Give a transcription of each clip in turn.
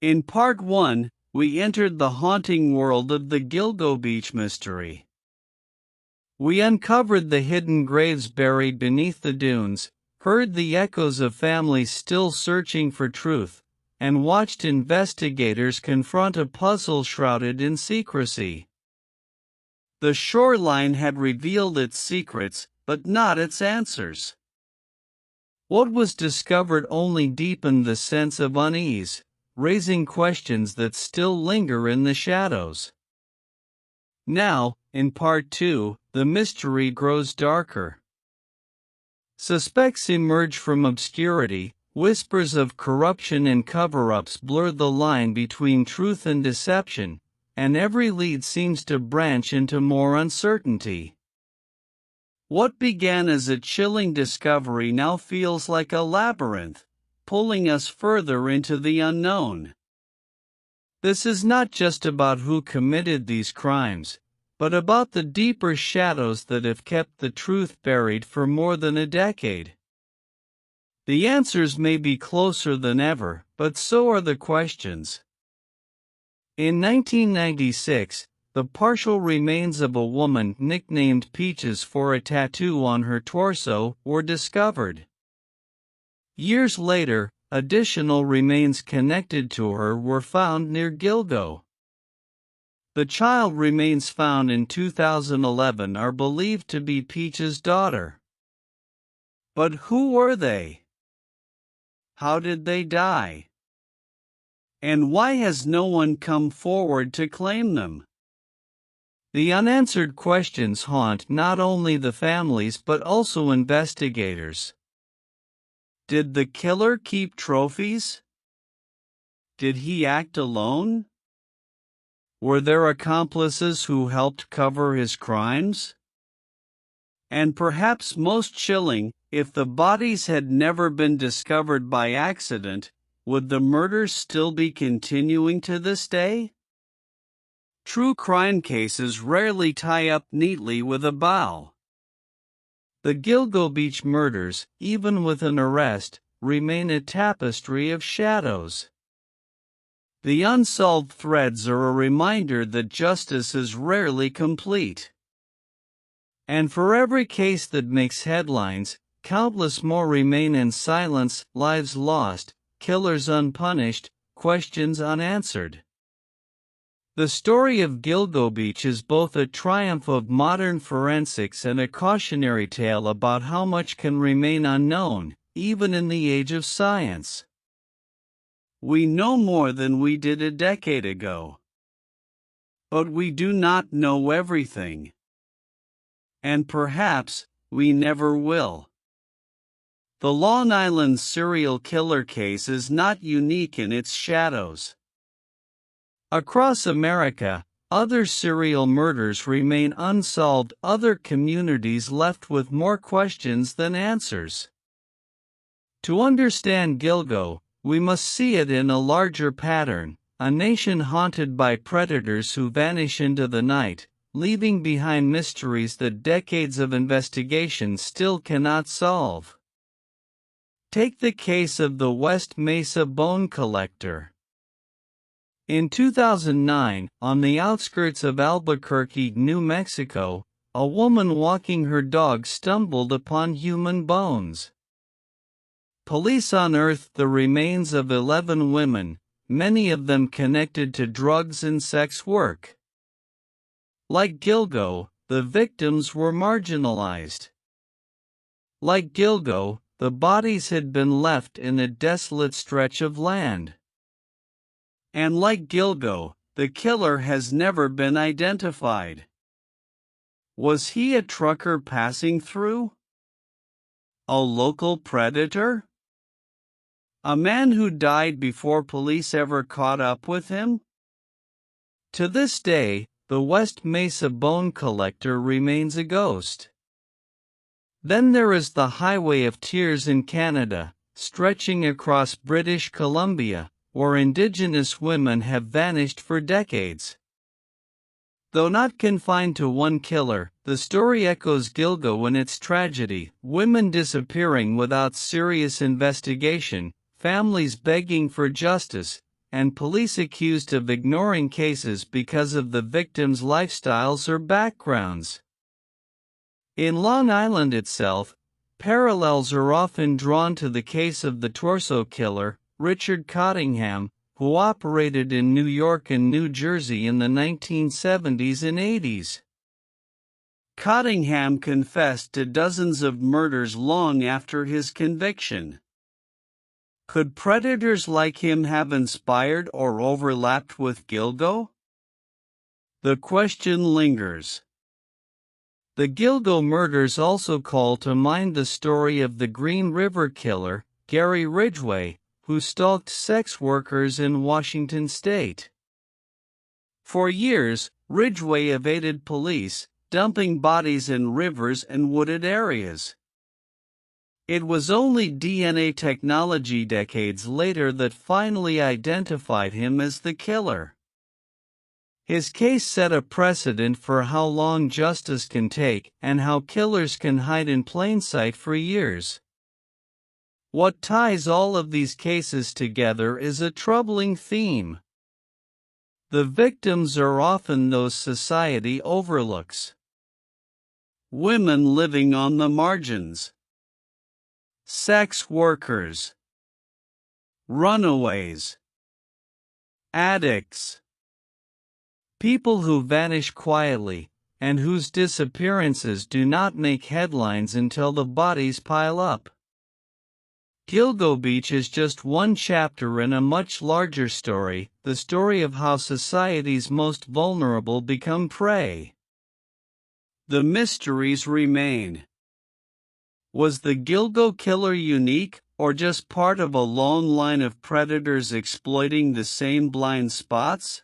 In Part 1, we entered the haunting world of the Gilgo Beach mystery. We uncovered the hidden graves buried beneath the dunes, heard the echoes of families still searching for truth, and watched investigators confront a puzzle shrouded in secrecy. The shoreline had revealed its secrets, but not its answers. What was discovered only deepened the sense of unease, raising questions that still linger in the shadows. Now, in Part 2, the mystery grows darker. Suspects emerge from obscurity, whispers of corruption and cover-ups blur the line between truth and deception, and every lead seems to branch into more uncertainty. What began as a chilling discovery now feels like a labyrinth, pulling us further into the unknown. This is not just about who committed these crimes, but about the deeper shadows that have kept the truth buried for more than a decade. The answers may be closer than ever, but so are the questions. In 1996, the partial remains of a woman nicknamed Peaches for a tattoo on her torso were discovered. Years later, additional remains connected to her were found near Gilgo. The child remains found in 2011 are believed to be Peach's daughter. But who were they? How did they die? And why has no one come forward to claim them? The unanswered questions haunt not only the families but also investigators. Did the killer keep trophies? Did he act alone? Were there accomplices who helped cover his crimes? And perhaps most chilling, if the bodies had never been discovered by accident, would the murders still be continuing to this day? True crime cases rarely tie up neatly with a bow. The Gilgo Beach murders, even with an arrest, remain a tapestry of shadows. The unsolved threads are a reminder that justice is rarely complete. And for every case that makes headlines, countless more remain in silence, lives lost, killers unpunished, questions unanswered. The story of Gilgo Beach is both a triumph of modern forensics and a cautionary tale about how much can remain unknown, even in the age of science. We know more than we did a decade ago. But we do not know everything. And perhaps, we never will. The Long Island serial killer case is not unique in its shadows. Across America, other serial murders remain unsolved, other communities left with more questions than answers. To understand Gilgo, we must see it in a larger pattern, a nation haunted by predators who vanish into the night, leaving behind mysteries that decades of investigation still cannot solve. Take the case of the West Mesa bone collector. In 2009, on the outskirts of Albuquerque, New Mexico, a woman walking her dog stumbled upon human bones. Police unearthed the remains of 11 women, many of them connected to drugs and sex work. Like Gilgo, the victims were marginalized. Like Gilgo, the bodies had been left in a desolate stretch of land. And like Gilgo, the killer has never been identified. Was he a trucker passing through? A local predator? A man who died before police ever caught up with him? To this day, the West Mesa bone collector remains a ghost. Then there is the Highway of Tears in Canada, stretching across British Columbia, where Indigenous women have vanished for decades. Though not confined to one killer, the story echoes Gilgo in its tragedy: women disappearing without serious investigation, families begging for justice, and police accused of ignoring cases because of the victims' lifestyles or backgrounds. In Long Island itself, parallels are often drawn to the case of the torso killer, Richard Cottingham, who operated in New York and New Jersey in the 1970s and 80s. Cottingham confessed to dozens of murders long after his conviction. Could predators like him have inspired or overlapped with Gilgo? The question lingers. The Gilgo murders also call to mind the story of the Green River Killer, Gary Ridgway, who stalked sex workers in Washington state. For years, Ridgway evaded police, dumping bodies in rivers and wooded areas. It was only DNA technology decades later that finally identified him as the killer. His case set a precedent for how long justice can take and how killers can hide in plain sight for years. What ties all of these cases together is a troubling theme. The victims are often those society overlooks. Women living on the margins. Sex workers. Runaways. Addicts. People who vanish quietly, and whose disappearances do not make headlines until the bodies pile up. Gilgo Beach is just one chapter in a much larger story, the story of how society's most vulnerable become prey. The mysteries remain. Was the Gilgo killer unique, or just part of a long line of predators exploiting the same blind spots?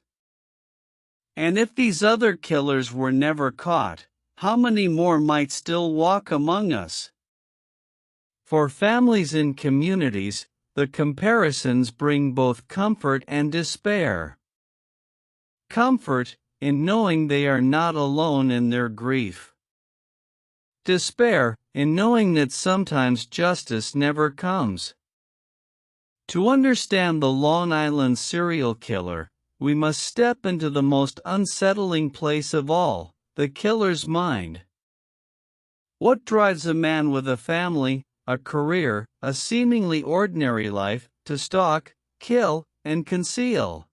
And if these other killers were never caught, how many more might still walk among us? For families and communities, the comparisons bring both comfort and despair. Comfort, in knowing they are not alone in their grief. Despair, in knowing that sometimes justice never comes. To understand the Long Island serial killer, we must step into the most unsettling place of all, the killer's mind. What drives a man with a family, a career, a seemingly ordinary life, to stalk, kill, and conceal?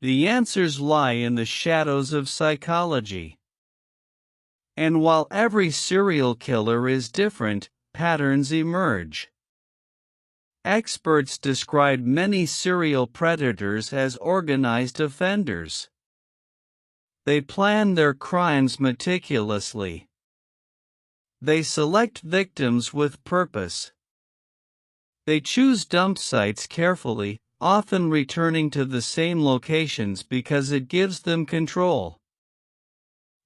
The answers lie in the shadows of psychology. And while every serial killer is different, patterns emerge. Experts describe many serial predators as organized offenders. They plan their crimes meticulously. They select victims with purpose. They choose dump sites carefully, often returning to the same locations because it gives them control.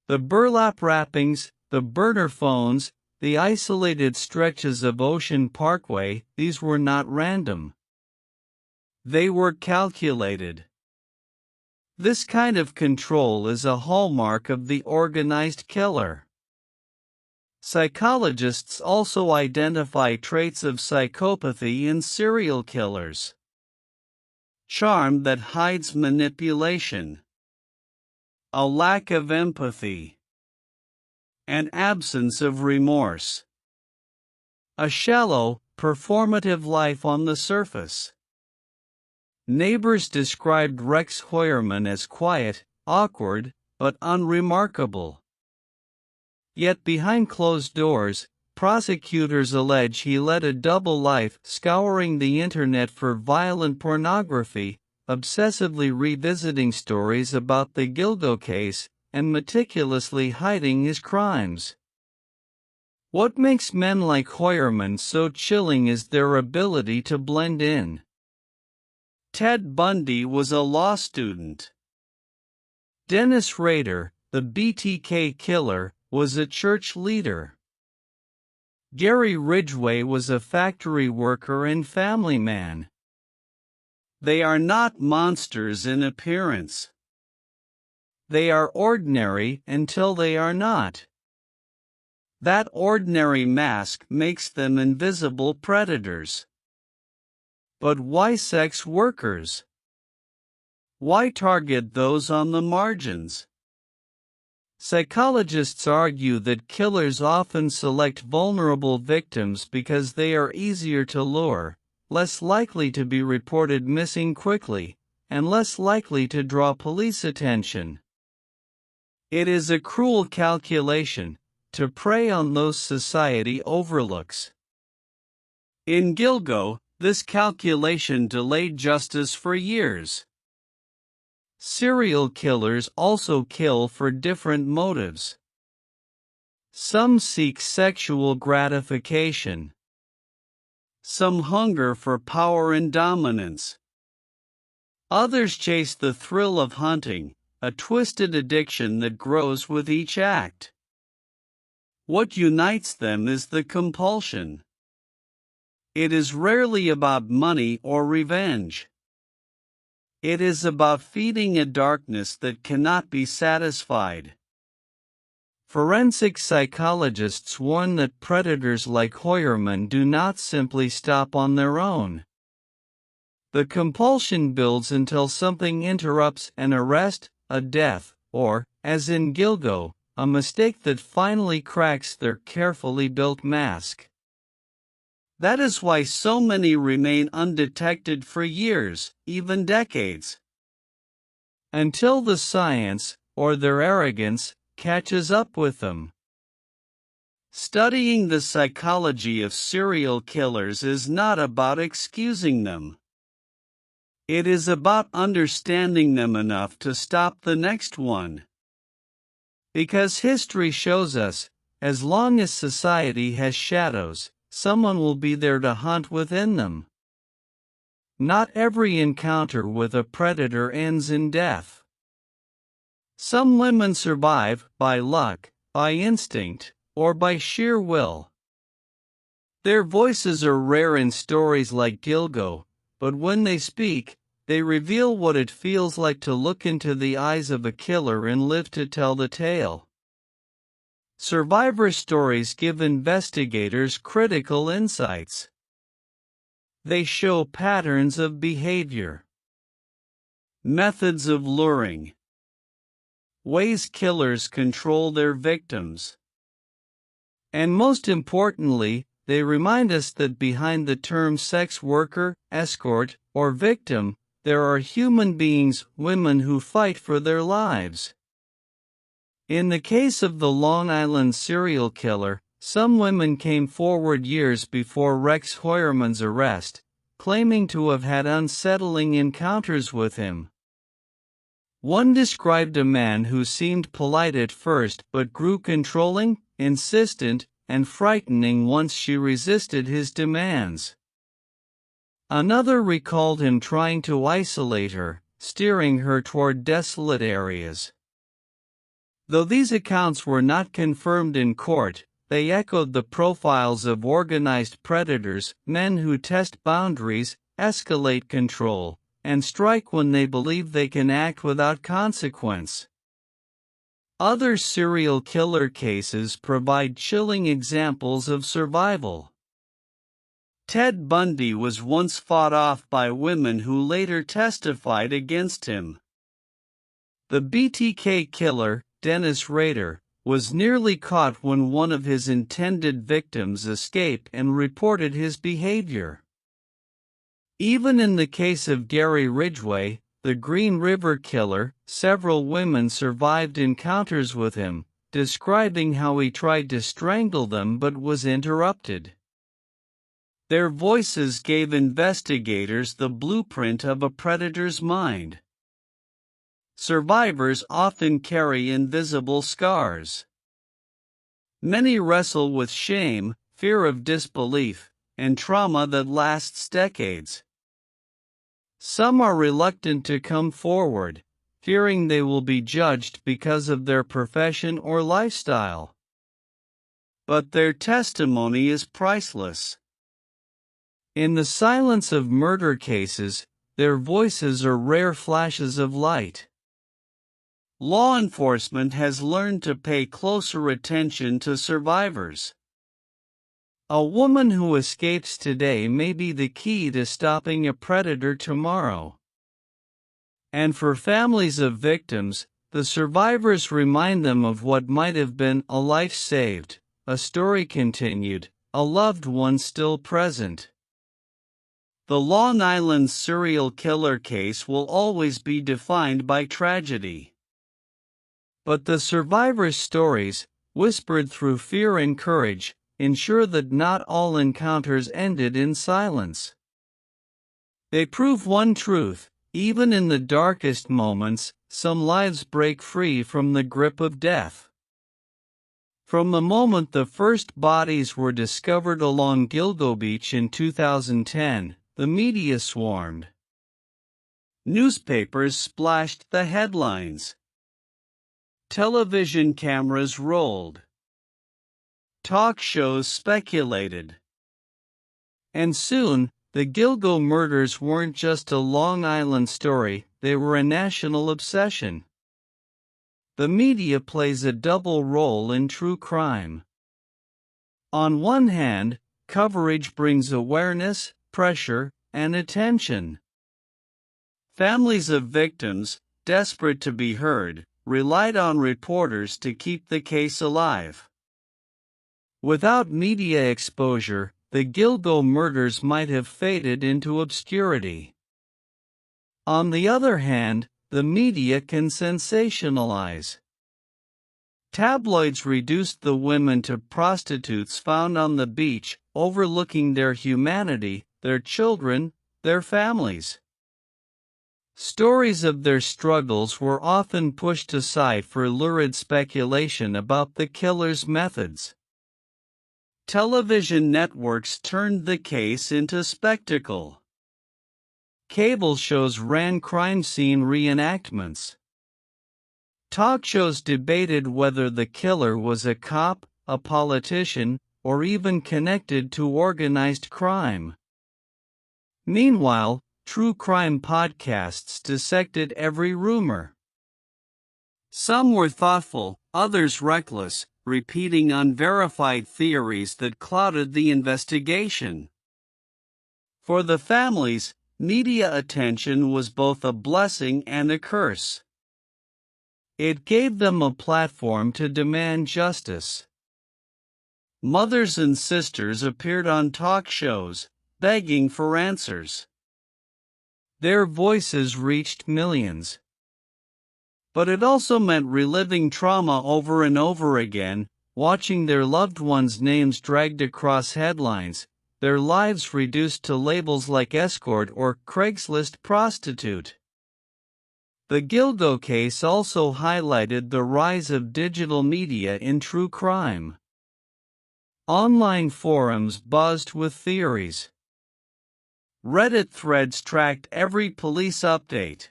The burlap wrappings, the burner phones, the isolated stretches of Ocean Parkway, these were not random. They were calculated. This kind of control is a hallmark of the organized killer. Psychologists also identify traits of psychopathy in serial killers. Charm that hides manipulation. A lack of empathy. An absence of remorse. A shallow, performative life on the surface. Neighbors described Rex Hoyerman as quiet, awkward, but unremarkable. Yet behind closed doors, prosecutors allege he led a double life, scouring the internet for violent pornography, obsessively revisiting stories about the Gilgo case, and meticulously hiding his crimes. What makes men like Hoyerman so chilling is their ability to blend in. Ted Bundy was a law student. Dennis Rader, the BTK killer, was a church leader. Gary Ridgway was a factory worker and family man. They are not monsters in appearance. They are ordinary until they are not. That ordinary mask makes them invisible predators. But why sex workers? Why target those on the margins? Psychologists argue that killers often select vulnerable victims because they are easier to lure, less likely to be reported missing quickly, and less likely to draw police attention. It is a cruel calculation, to prey on those society overlooks. In Gilgo, this calculation delayed justice for years. Serial killers also kill for different motives. Some seek sexual gratification. Some hunger for power and dominance. Others chase the thrill of hunting, a twisted addiction that grows with each act. What unites them is the compulsion. It is rarely about money or revenge. It is about feeding a darkness that cannot be satisfied. Forensic psychologists warn that predators like Hoyerman do not simply stop on their own. The compulsion builds until something interrupts an arrest, a death, or, as in Gilgo, a mistake that finally cracks their carefully built mask. That is why so many remain undetected for years, even decades. Until the science, or their arrogance, catches up with them. Studying the psychology of serial killers is not about excusing them. It is about understanding them enough to stop the next one. Because history shows us, as long as society has shadows, someone will be there to hunt within them. Not every encounter with a predator ends in death. Some women survive by luck, by instinct, or by sheer will. Their voices are rare in stories like Gilgo, but when they speak, they reveal what it feels like to look into the eyes of a killer and live to tell the tale. Survivor stories give investigators critical insights. They show patterns of behavior, methods of luring, ways killers control their victims. And most importantly, they remind us that behind the term sex worker, escort, or victim, there are human beings, women who fight for their lives. In the case of the Long Island serial killer, some women came forward years before Rex Hoyerman's arrest, claiming to have had unsettling encounters with him. One described a man who seemed polite at first but grew controlling, insistent, and frightening once she resisted his demands. Another recalled him trying to isolate her, steering her toward desolate areas. Though these accounts were not confirmed in court, they echoed the profiles of organized predators, men who test boundaries, escalate control, and strike when they believe they can act without consequence. Other serial killer cases provide chilling examples of survival. Ted Bundy was once fought off by women who later testified against him. The BTK killer, Dennis Rader, was nearly caught when one of his intended victims escaped and reported his behavior. Even in the case of Gary Ridgway, the Green River Killer, several women survived encounters with him, describing how he tried to strangle them but was interrupted. Their voices gave investigators the blueprint of a predator's mind. Survivors often carry invisible scars. Many wrestle with shame, fear of disbelief, and trauma that lasts decades. Some are reluctant to come forward, fearing they will be judged because of their profession or lifestyle. But their testimony is priceless. In the silence of murder cases, their voices are rare flashes of light. Law enforcement has learned to pay closer attention to survivors. A woman who escapes today may be the key to stopping a predator tomorrow. And for families of victims, the survivors remind them of what might have been a life saved, a story continued, a loved one still present. The Long Island serial killer case will always be defined by tragedy. But the survivors' stories, whispered through fear and courage, ensure that not all encounters ended in silence. They prove one truth: even in the darkest moments, some lives break free from the grip of death. From the moment the first bodies were discovered along Gilgo Beach in 2010, the media swarmed. Newspapers splashed the headlines. Television cameras rolled. Talk shows speculated. And soon, the Gilgo murders weren't just a Long Island story, they were a national obsession. The media plays a double role in true crime. On one hand, coverage brings awareness, pressure, and attention. Families of victims, desperate to be heard, relied on reporters to keep the case alive. Without media exposure, the Gilgo murders might have faded into obscurity. On the other hand, the media can sensationalize. Tabloids reduced the women to prostitutes found on the beach, overlooking their humanity, their children, their families. Stories of their struggles were often pushed aside for lurid speculation about the killer's methods. Television networks turned the case into spectacle. Cable shows ran crime scene reenactments. Talk shows debated whether the killer was a cop, a politician, or even connected to organized crime. Meanwhile, true crime podcasts dissected every rumor. Some were thoughtful, others reckless, repeating unverified theories that clouded the investigation. For the families, media attention was both a blessing and a curse. It gave them a platform to demand justice. Mothers and sisters appeared on talk shows, begging for answers. Their voices reached millions. But it also meant reliving trauma over and over again, watching their loved ones' names dragged across headlines, their lives reduced to labels like escort or Craigslist prostitute. The Gilgo case also highlighted the rise of digital media in true crime. Online forums buzzed with theories. Reddit threads tracked every police update.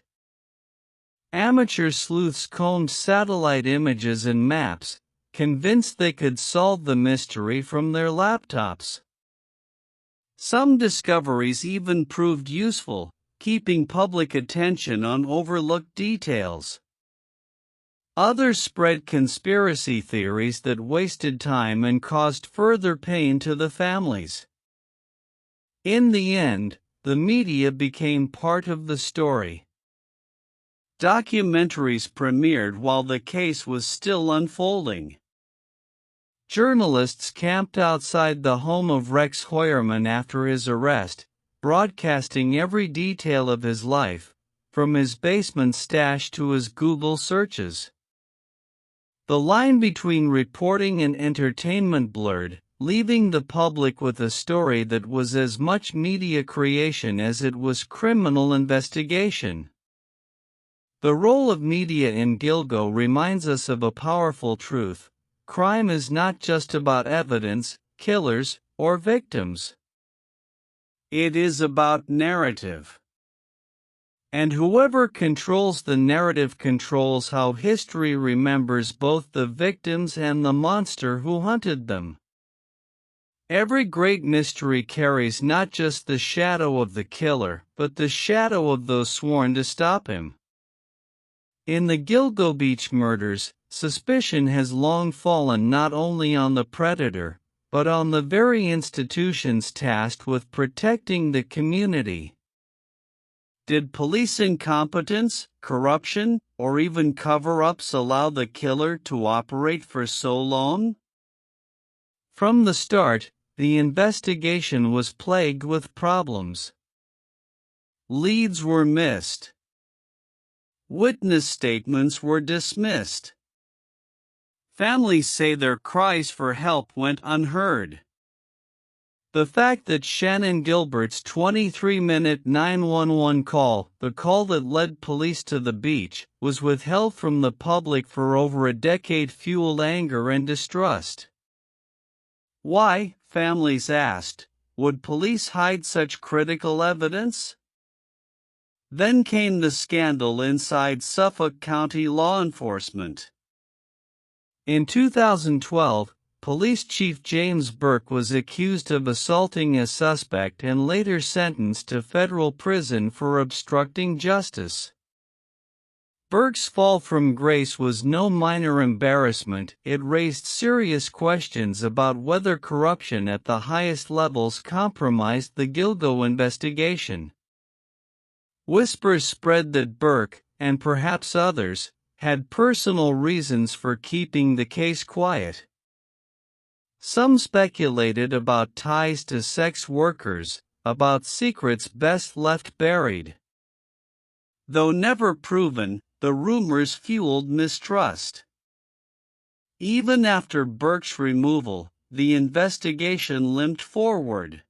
Amateur sleuths combed satellite images and maps, convinced they could solve the mystery from their laptops. Some discoveries even proved useful, keeping public attention on overlooked details. Others spread conspiracy theories that wasted time and caused further pain to the families. In the end, the media became part of the story. Documentaries premiered while the case was still unfolding. Journalists camped outside the home of Rex Hoyerman after his arrest, broadcasting every detail of his life, from his basement stash to his Google searches. The line between reporting and entertainment blurred, leaving the public with a story that was as much media creation as it was criminal investigation. The role of media in Gilgo reminds us of a powerful truth: crime is not just about evidence, killers, or victims. It is about narrative. And whoever controls the narrative controls how history remembers both the victims and the monster who hunted them. Every great mystery carries not just the shadow of the killer, but the shadow of those sworn to stop him. In the Gilgo Beach murders, suspicion has long fallen not only on the predator, but on the very institutions tasked with protecting the community. Did police incompetence, corruption, or even cover-ups allow the killer to operate for so long? From the start, the investigation was plagued with problems. Leads were missed. Witness statements were dismissed. Families say their cries for help went unheard. The fact that Shannon Gilbert's 23-minute 911 call, the call that led police to the beach, was withheld from the public for over a decade fueled anger and distrust. Why, families asked, would police hide such critical evidence? Then came the scandal inside Suffolk County law enforcement. In 2012, Police Chief James Burke was accused of assaulting a suspect and later sentenced to federal prison for obstructing justice. Burke's fall from grace was no minor embarrassment. It raised serious questions about whether corruption at the highest levels compromised the Gilgo investigation. Whispers spread that Burke, and perhaps others, had personal reasons for keeping the case quiet. Some speculated about ties to sex workers, about secrets best left buried. Though never proven, the rumors fueled mistrust. Even after Burke's removal, the investigation limped forward.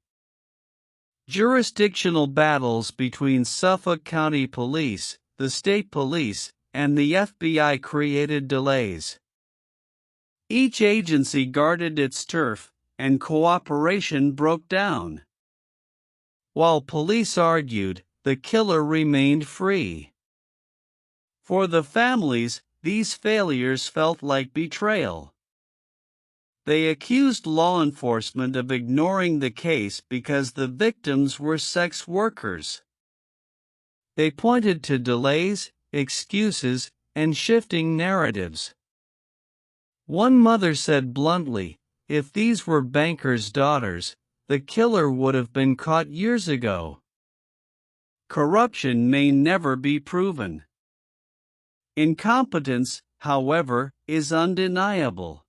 Jurisdictional battles between Suffolk County Police, the state police, and the FBI created delays. Each agency guarded its turf, and cooperation broke down. While police argued, the killer remained free. For the families, these failures felt like betrayal. They accused law enforcement of ignoring the case because the victims were sex workers. They pointed to delays, excuses, and shifting narratives. One mother said bluntly, "If these were bankers' daughters, the killer would have been caught years ago." Corruption may never be proven. Incompetence, however, is undeniable.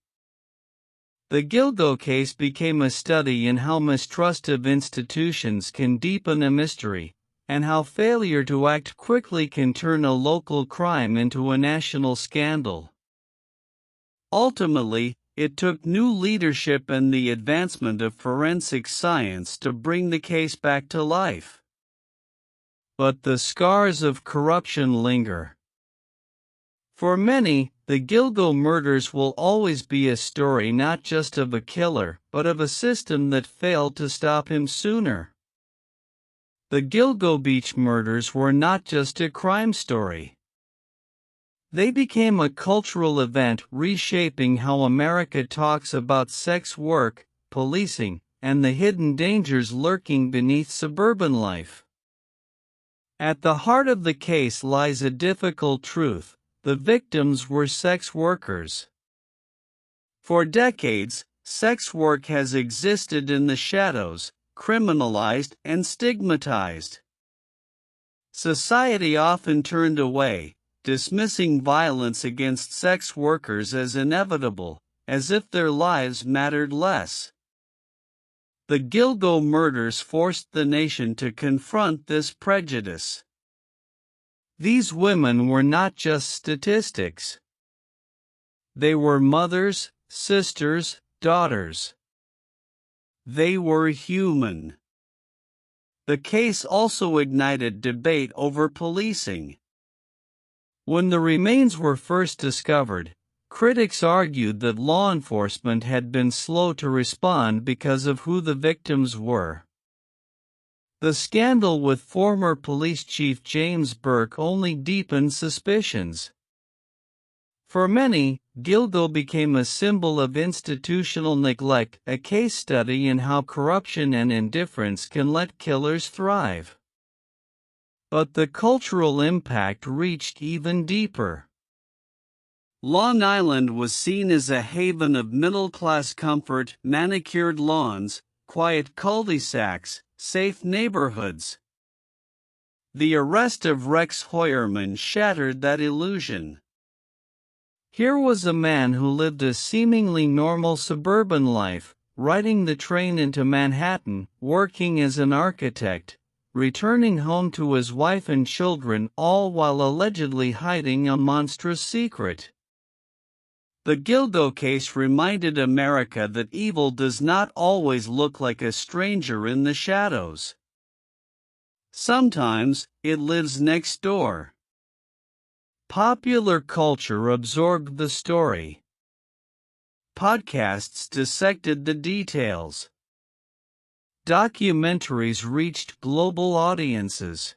The Gilgo case became a study in how mistrust of institutions can deepen a mystery, and how failure to act quickly can turn a local crime into a national scandal. Ultimately, it took new leadership and the advancement of forensic science to bring the case back to life. But the scars of corruption linger. For many, the Gilgo murders will always be a story not just of a killer, but of a system that failed to stop him sooner. The Gilgo Beach murders were not just a crime story. They became a cultural event reshaping how America talks about sex work, policing, and the hidden dangers lurking beneath suburban life. At the heart of the case lies a difficult truth: the victims were sex workers. For decades, sex work has existed in the shadows, criminalized and stigmatized. Society often turned away, dismissing violence against sex workers as inevitable, as if their lives mattered less. The Gilgo murders forced the nation to confront this prejudice. These women were not just statistics. They were mothers, sisters, daughters. They were human. The case also ignited debate over policing. When the remains were first discovered, critics argued that law enforcement had been slow to respond because of who the victims were. The scandal with former Police Chief James Burke only deepened suspicions. For many, Gilgo became a symbol of institutional neglect, a case study in how corruption and indifference can let killers thrive. But the cultural impact reached even deeper. Long Island was seen as a haven of middle-class comfort, manicured lawns, quiet cul-de-sacs, safe neighborhoods. the arrest of Rex Heuermann shattered that illusion. Here was a man who lived a seemingly normal suburban life, riding the train into Manhattan, working as an architect, returning home to his wife and children, all while allegedly hiding a monstrous secret. The Gilgo case reminded America that evil does not always look like a stranger in the shadows. Sometimes, it lives next door. Popular culture absorbed the story. Podcasts dissected the details. Documentaries reached global audiences.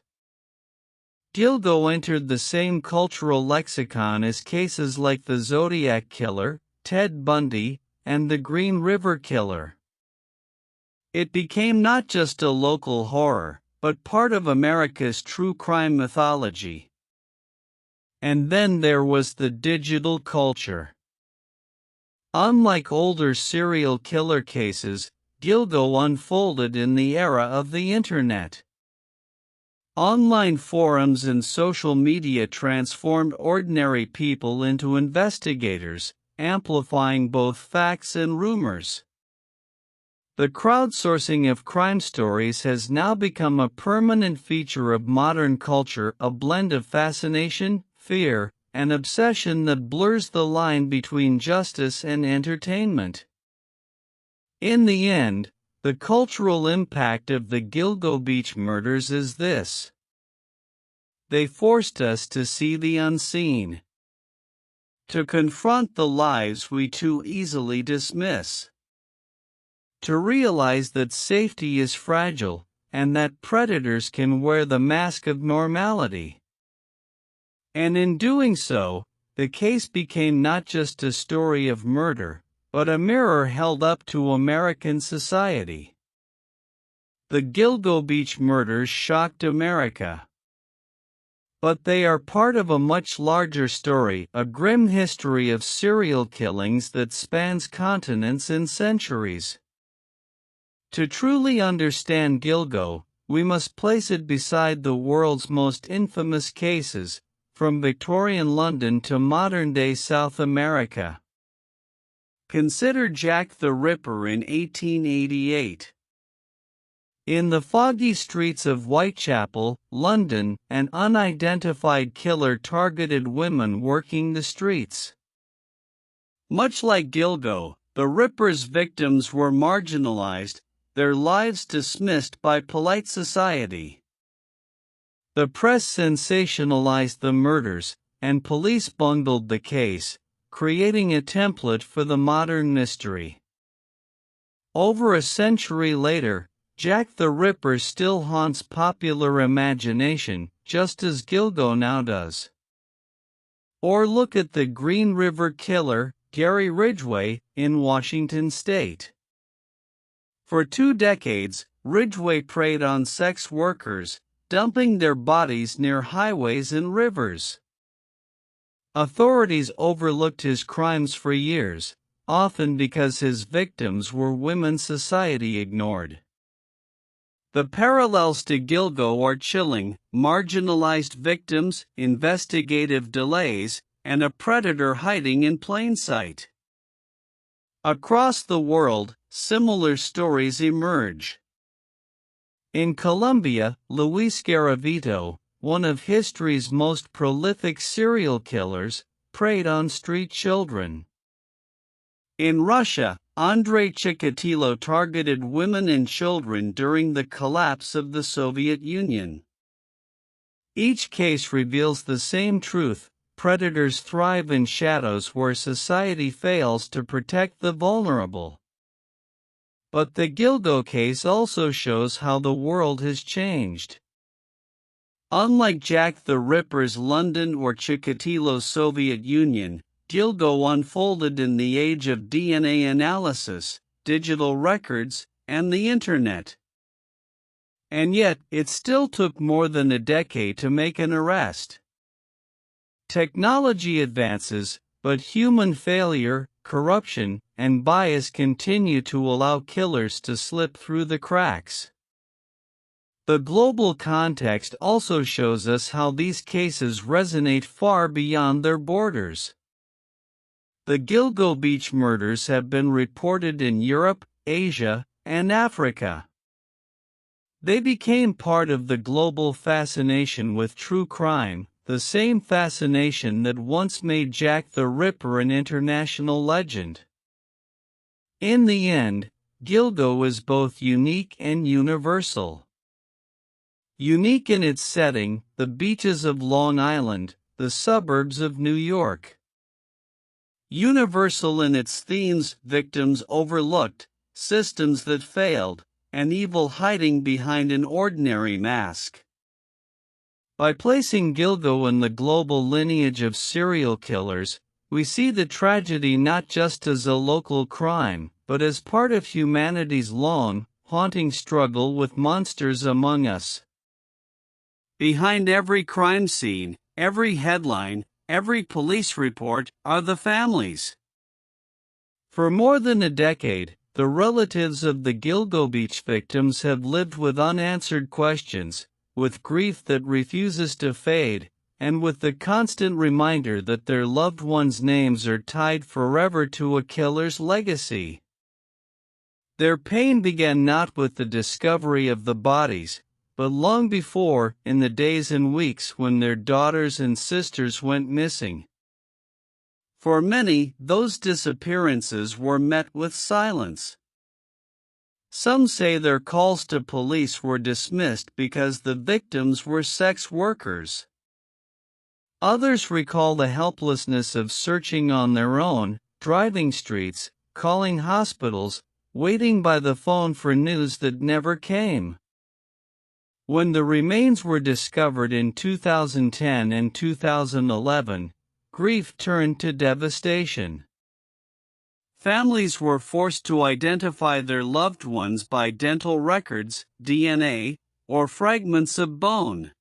Gilgo entered the same cultural lexicon as cases like the Zodiac Killer, Ted Bundy, and the Green River Killer. It became not just a local horror, but part of America's true crime mythology. And then there was the digital culture. Unlike older serial killer cases, Gilgo unfolded in the era of the Internet. Online forums and social media transformed ordinary people into investigators, amplifying both facts and rumors. The crowdsourcing of crime stories has now become a permanent feature of modern culture, a blend of fascination, fear, and obsession that blurs the line between justice and entertainment. In the end, the cultural impact of the Gilgo Beach murders is this. They forced us to see the unseen, to confront the lies we too easily dismiss, to realize that safety is fragile, and that predators can wear the mask of normality. And in doing so, the case became not just a story of murder, but a mirror held up to American society. The Gilgo Beach murders shocked America. But they are part of a much larger story, a grim history of serial killings that spans continents and centuries. To truly understand Gilgo, we must place it beside the world's most infamous cases, from Victorian London to modern-day South America. Consider Jack the Ripper in 1888. In the foggy streets of Whitechapel, London, an unidentified killer targeted women working the streets. Much like Gilgo, the Ripper's victims were marginalized, their lives dismissed by polite society. The press sensationalized the murders, and police bungled the case, creating a template for the modern mystery. Over a century later, Jack the Ripper still haunts popular imagination, just as Gilgo now does. Or look at the Green River Killer, Gary Ridgway, in Washington state. For 2 decades, Ridgway preyed on sex workers, dumping their bodies near highways and rivers. Authorities overlooked his crimes for years, often because his victims were women society ignored. The parallels to Gilgo are chilling: marginalized victims, investigative delays, and a predator hiding in plain sight. Across the world, similar stories emerge. In Colombia, Luis Garavito, one of history's most prolific serial killers, preyed on street children. In Russia, Andrei Chikatilo targeted women and children during the collapse of the Soviet Union. Each case reveals the same truth: predators thrive in shadows where society fails to protect the vulnerable. But the Gilgo case also shows how the world has changed. Unlike Jack the Ripper's London or Chikatilo's Soviet Union, Gilgo unfolded in the age of DNA analysis, digital records, and the Internet. And yet, it still took more than a decade to make an arrest. Technology advances, but human failure, corruption, and bias continue to allow killers to slip through the cracks. The global context also shows us how these cases resonate far beyond their borders. The Gilgo Beach murders have been reported in Europe, Asia, and Africa. They became part of the global fascination with true crime, the same fascination that once made Jack the Ripper an international legend. In the end, Gilgo is both unique and universal. Unique in its setting, the beaches of Long Island, the suburbs of New York. Universal in its themes, victims overlooked, systems that failed, and evil hiding behind an ordinary mask. By placing Gilgo in the global lineage of serial killers, we see the tragedy not just as a local crime, but as part of humanity's long, haunting struggle with monsters among us. Behind every crime scene, every headline, every police report, are the families. For more than a decade, the relatives of the Gilgo Beach victims have lived with unanswered questions, with grief that refuses to fade, and with the constant reminder that their loved ones' names are tied forever to a killer's legacy. Their pain began not with the discovery of the bodies, but long before, in the days and weeks when their daughters and sisters went missing. For many, those disappearances were met with silence. Some say their calls to police were dismissed because the victims were sex workers. Others recall the helplessness of searching on their own, driving streets, calling hospitals, waiting by the phone for news that never came. When the remains were discovered in 2010 and 2011, grief turned to devastation. Families were forced to identify their loved ones by dental records, DNA, or fragments of bone.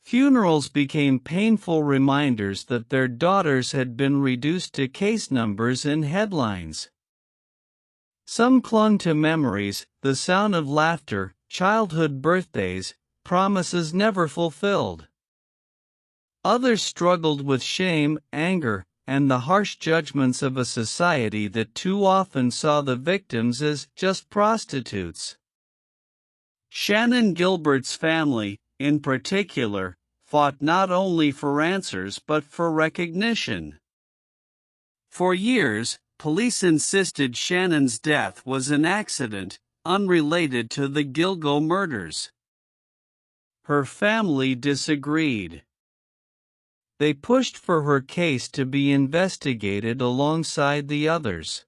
Funerals became painful reminders that their daughters had been reduced to case numbers and headlines. Some clung to memories, the sound of laughter, childhood birthdays, promises never fulfilled. Others struggled with shame, anger, and the harsh judgments of a society that too often saw the victims as just prostitutes. Shannon Gilbert's family, in particular, fought not only for answers but for recognition. For years, police insisted Shannon's death was an accident, unrelated to the Gilgo murders. Her family disagreed. They pushed for her case to be investigated alongside the others.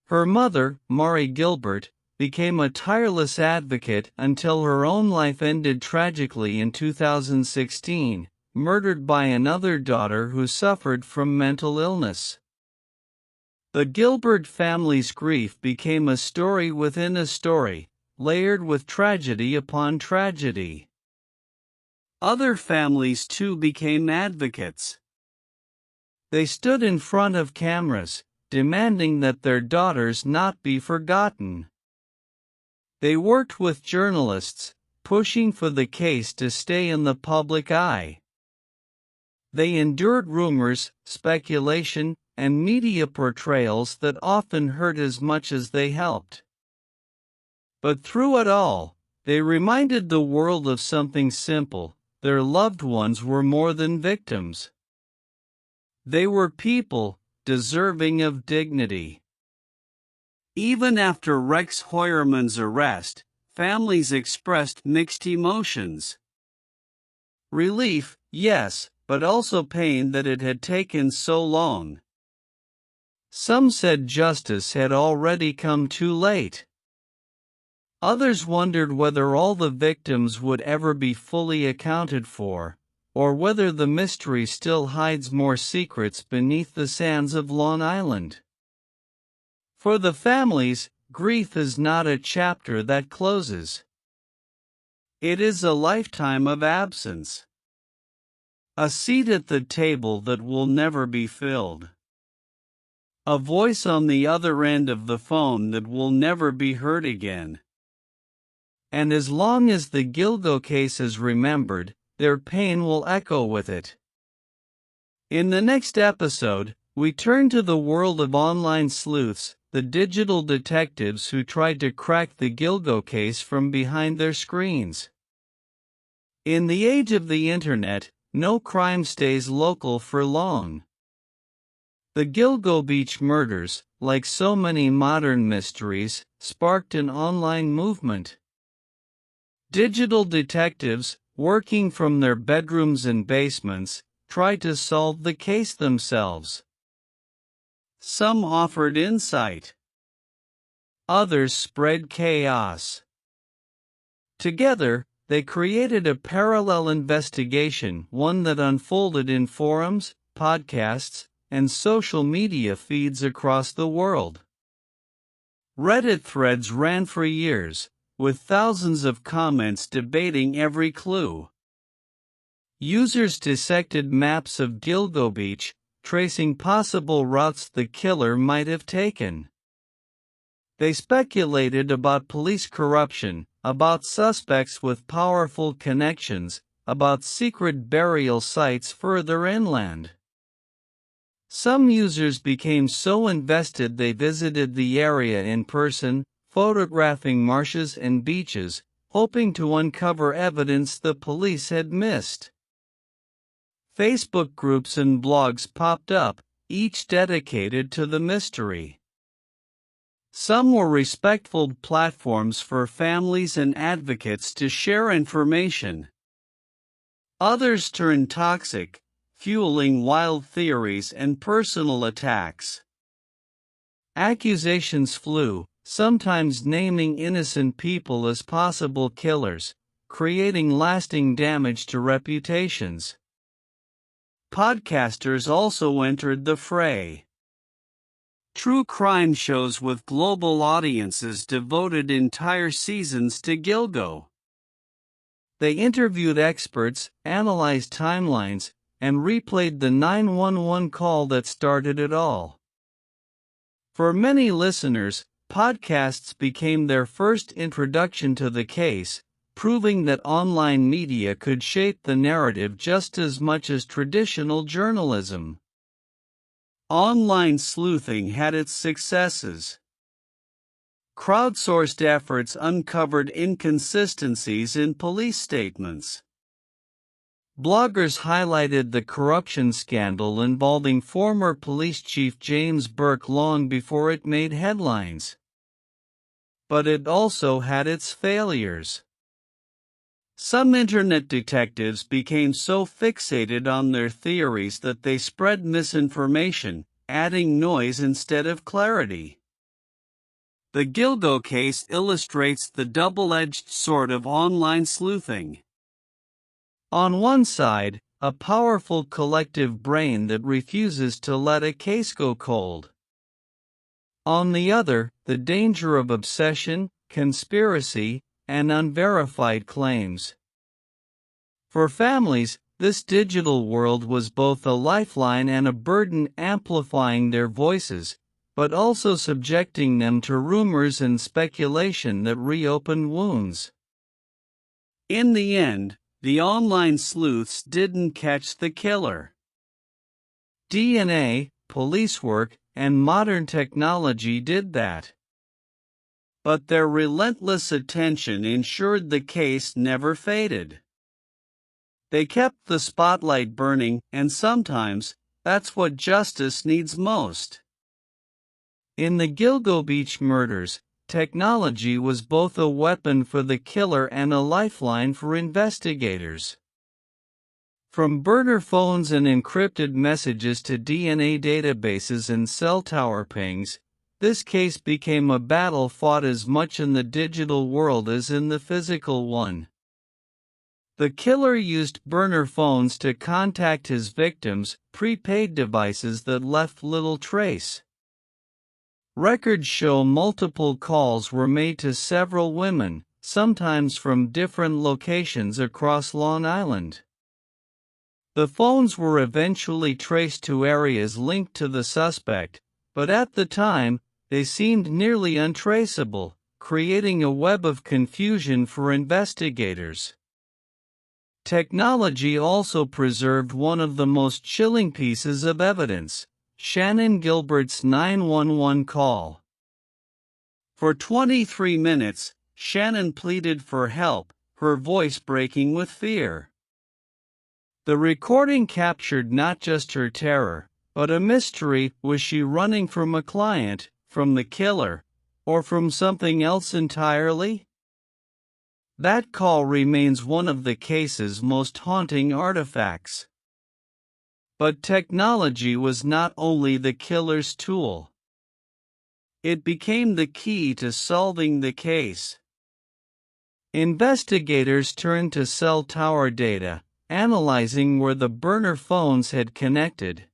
Her mother, Mari Gilbert, became a tireless advocate until her own life ended tragically in 2016, murdered by another daughter who suffered from mental illness. The Gilbert family's grief became a story within a story, layered with tragedy upon tragedy. Other families too became advocates. They stood in front of cameras, demanding that their daughters not be forgotten. They worked with journalists, pushing for the case to stay in the public eye. They endured rumors, speculation, and media portrayals that often hurt as much as they helped. But through it all, they reminded the world of something simple: their loved ones were more than victims. They were people, deserving of dignity. Even after Rex Heuermann's arrest, families expressed mixed emotions. Relief, yes, but also pain that it had taken so long. Some said justice had already come too late. Others wondered whether all the victims would ever be fully accounted for, or whether the mystery still hides more secrets beneath the sands of Long Island. For the families, grief is not a chapter that closes. It is a lifetime of absence. A seat at the table that will never be filled. A voice on the other end of the phone that will never be heard again. And as long as the Gilgo case is remembered, their pain will echo with it. In the next episode, we turn to the world of online sleuths, the digital detectives who tried to crack the Gilgo case from behind their screens. In the age of the internet, no crime stays local for long. The Gilgo Beach murders, like so many modern mysteries, sparked an online movement. Digital detectives, working from their bedrooms and basements, tried to solve the case themselves. Some offered insight. Others spread chaos. Together, they created a parallel investigation, one that unfolded in forums, podcasts, and social media feeds across the world. Reddit threads ran for years, with thousands of comments debating every clue. Users dissected maps of Gilgo Beach, tracing possible routes the killer might have taken. They speculated about police corruption, about suspects with powerful connections, about secret burial sites further inland. Some users became so invested they visited the area in person, photographing marshes and beaches, hoping to uncover evidence the police had missed. Facebook groups and blogs popped up, each dedicated to the mystery. Some were respectful platforms for families and advocates to share information. Others turned toxic, fueling wild theories and personal attacks. Accusations flew, sometimes naming innocent people as possible killers, creating lasting damage to reputations. Podcasters also entered the fray. True crime shows with global audiences devoted entire seasons to Gilgo. They interviewed experts, analyzed timelines, and replayed the 911 call that started it all. For many listeners, podcasts became their first introduction to the case, proving that online media could shape the narrative just as much as traditional journalism. Online sleuthing had its successes. Crowdsourced efforts uncovered inconsistencies in police statements. Bloggers highlighted the corruption scandal involving former police chief James Burke long before it made headlines. But it also had its failures. Some internet detectives became so fixated on their theories that they spread misinformation, adding noise instead of clarity. The Gilgo case illustrates the double-edged sword of online sleuthing. On one side, a powerful collective brain that refuses to let a case go cold. On the other, the danger of obsession, conspiracy, and unverified claims. For families, this digital world was both a lifeline and a burden, amplifying their voices, but also subjecting them to rumors and speculation that reopened wounds. In the end, the online sleuths didn't catch the killer. DNA, police work, and modern technology did that. But their relentless attention ensured the case never faded. They kept the spotlight burning, and sometimes, that's what justice needs most. In the Gilgo Beach murders, technology was both a weapon for the killer and a lifeline for investigators. From burner phones and encrypted messages to DNA databases and cell tower pings, this case became a battle fought as much in the digital world as in the physical one. The killer used burner phones to contact his victims, prepaid devices that left little trace. Records show multiple calls were made to several women, sometimes from different locations across Long Island. The phones were eventually traced to areas linked to the suspect, but at the time, they seemed nearly untraceable, creating a web of confusion for investigators. Technology also preserved one of the most chilling pieces of evidence: Shannon Gilbert's 911 call. For 23 minutes, Shannon pleaded for help, her voice breaking with fear. The recording captured not just her terror, but a mystery. Was she running from a client, from the killer, or from something else entirely? That call remains one of the case's most haunting artifacts. But technology was not only the killer's tool. It became the key to solving the case. Investigators turned to cell tower data, analyzing where the burner phones had connected.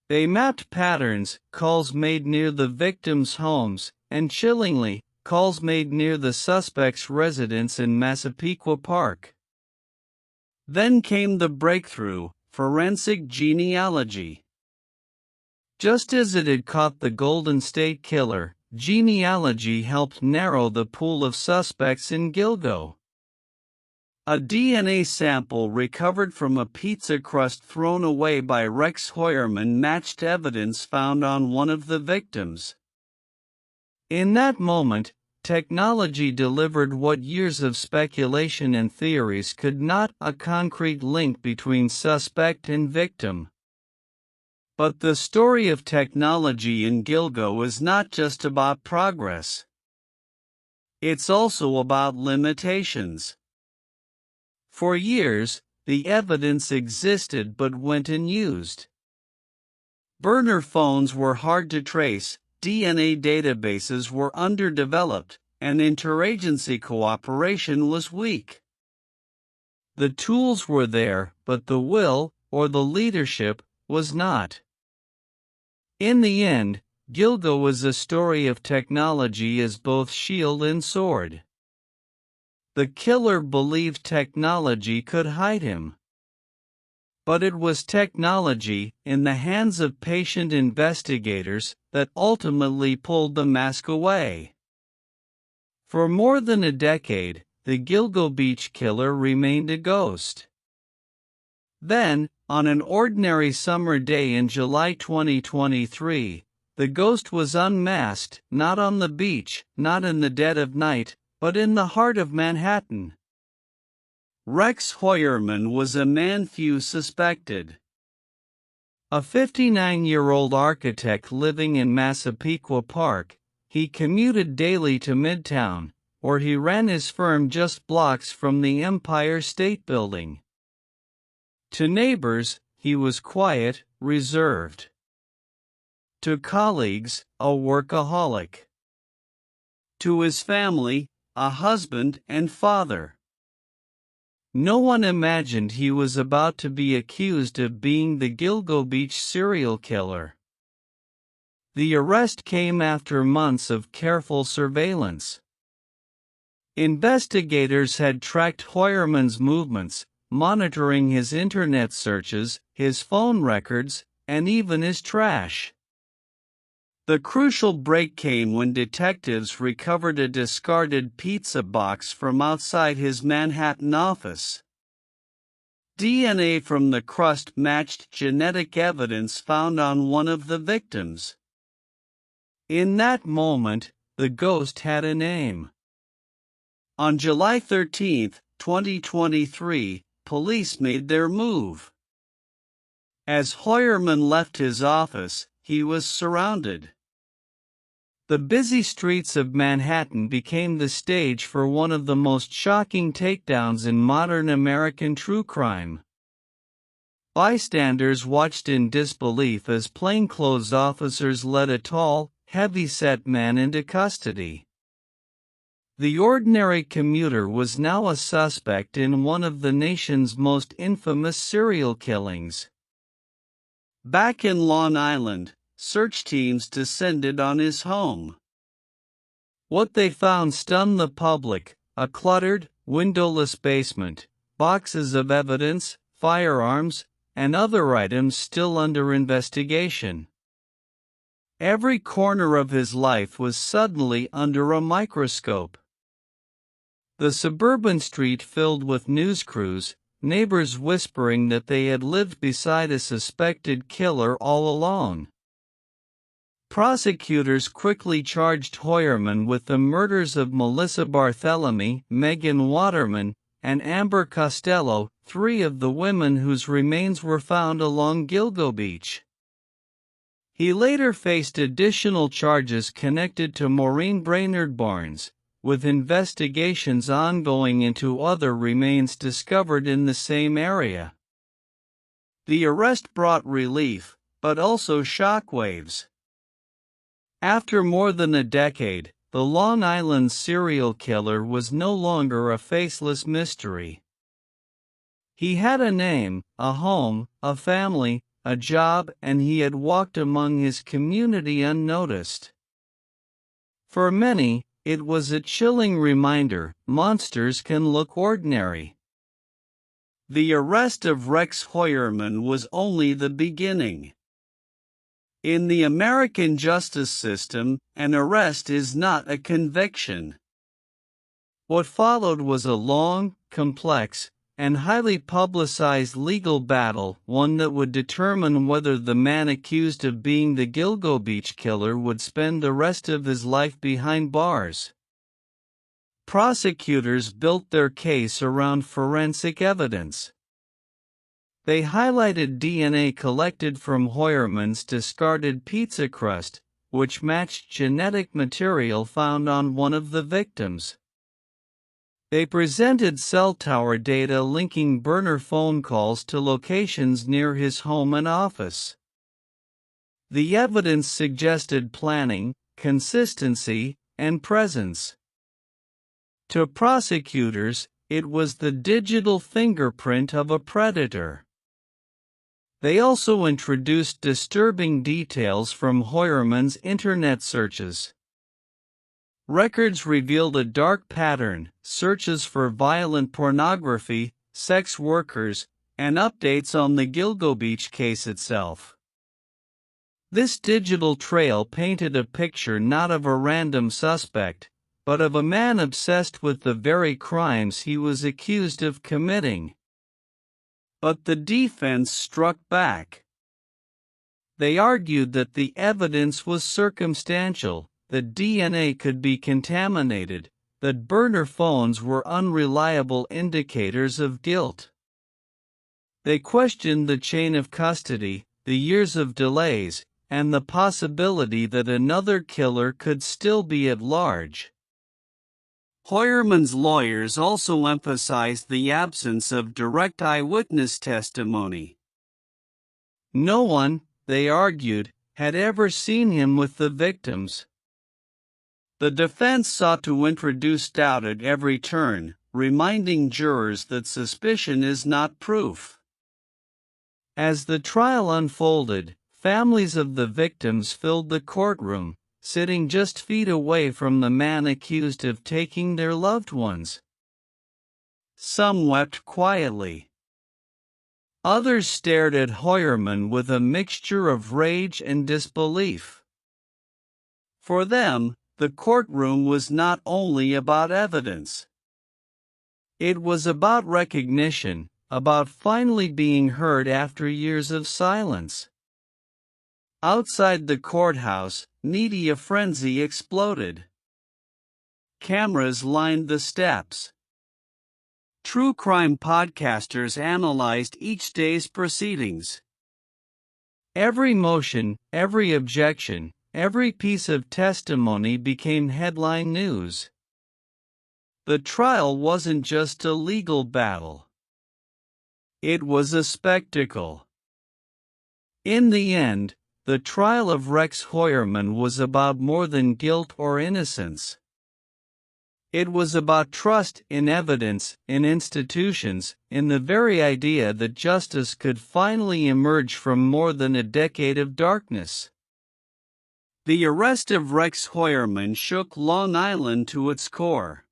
They mapped patterns: calls made near the victims' homes, and chillingly, calls made near the suspect's residence in Massapequa Park. Then came the breakthrough: forensic genealogy. Just as it had caught the Golden State Killer, genealogy helped narrow the pool of suspects in Gilgo. A DNA sample recovered from a pizza crust thrown away by Rex Hoyerman matched evidence found on one of the victims. In that moment, technology delivered what years of speculation and theories could not: a concrete link between suspect and victim. But the story of technology in Gilgo is not just about progress. It's also about limitations. For years, the evidence existed but went unused. Burner phones were hard to trace, DNA databases were underdeveloped, and interagency cooperation was weak. The tools were there, but the will, or the leadership, was not. In the end, Gilgo was a story of technology as both shield and sword. The killer believed technology could hide him. But it was technology, in the hands of patient investigators, that ultimately pulled the mask away. For more than a decade, the Gilgo Beach killer remained a ghost. Then, on an ordinary summer day in July 2023, the ghost was unmasked, not on the beach, not in the dead of night, but in the heart of Manhattan. Rex Hoyerman was a man few suspected. A 59-year-old architect living in Massapequa Park, he commuted daily to Midtown, where he ran his firm just blocks from the Empire State Building. To neighbors, he was quiet, reserved. To colleagues, a workaholic. To his family, a husband and father. No one imagined he was about to be accused of being the Gilgo Beach serial killer. The arrest came after months of careful surveillance. Investigators had tracked Hoyerman's movements, monitoring his internet searches, his phone records, and even his trash. The crucial break came when detectives recovered a discarded pizza box from outside his Manhattan office. DNA from the crust matched genetic evidence found on one of the victims. In that moment, the ghost had a name. On July 13, 2023, police made their move. As Hoyerman left his office, he was surrounded. The busy streets of Manhattan became the stage for one of the most shocking takedowns in modern American true crime. Bystanders watched in disbelief as plainclothes officers led a tall, heavy-set man into custody. The ordinary commuter was now a suspect in one of the nation's most infamous serial killings. Back in Long Island, search teams descended on his home. What they found stunned the public: a cluttered, windowless basement, boxes of evidence, firearms, and other items still under investigation. Every corner of his life was suddenly under a microscope. The suburban street filled with news crews, neighbors whispering that they had lived beside a suspected killer all along. Prosecutors quickly charged Hoyerman with the murders of Melissa Barthelemy, Megan Waterman, and Amber Costello, three of the women whose remains were found along Gilgo Beach. He later faced additional charges connected to Maureen Brainerd Barnes, with investigations ongoing into other remains discovered in the same area. The arrest brought relief, but also shockwaves. After more than a decade, the Long Island serial killer was no longer a faceless mystery. He had a name, a home, a family, a job, and he had walked among his community unnoticed. For many, it was a chilling reminder: monsters can look ordinary. The arrest of Rex Hoyerman was only the beginning. In the American justice system, an arrest is not a conviction. What followed was a long, complex, and highly publicized legal battle, one that would determine whether the man accused of being the Gilgo Beach killer would spend the rest of his life behind bars. Prosecutors built their case around forensic evidence. They highlighted DNA collected from Hoyerman's discarded pizza crust, which matched genetic material found on one of the victims. They presented cell tower data linking burner phone calls to locations near his home and office. The evidence suggested planning, consistency, and presence. To prosecutors, it was the digital fingerprint of a predator. They also introduced disturbing details from Hoyerman's internet searches. Records revealed a dark pattern: searches for violent pornography, sex workers, and updates on the Gilgo Beach case itself. This digital trail painted a picture not of a random suspect, but of a man obsessed with the very crimes he was accused of committing. But the defense struck back. They argued that the evidence was circumstantial, that DNA could be contaminated, that burner phones were unreliable indicators of guilt. They questioned the chain of custody, the years of delays, and the possibility that another killer could still be at large. Hoyerman's lawyers also emphasized the absence of direct eyewitness testimony. No one, they argued, had ever seen him with the victims. The defense sought to introduce doubt at every turn, reminding jurors that suspicion is not proof. As the trial unfolded, families of the victims filled the courtroom, sitting just feet away from the man accused of taking their loved ones. Some wept quietly. Others stared at Hoyerman with a mixture of rage and disbelief. For them, the courtroom was not only about evidence. It was about recognition, about finally being heard after years of silence. Outside the courthouse, media frenzy exploded. Cameras lined the steps. True crime podcasters analyzed each day's proceedings. Every motion, every objection, every piece of testimony became headline news. The trial wasn't just a legal battle. It was a spectacle. In the end, the trial of Rex Hoyerman was about more than guilt or innocence. It was about trust in evidence, in institutions, in the very idea that justice could finally emerge from more than a decade of darkness. The arrest of Rex Hoyerman shook Long Island to its core.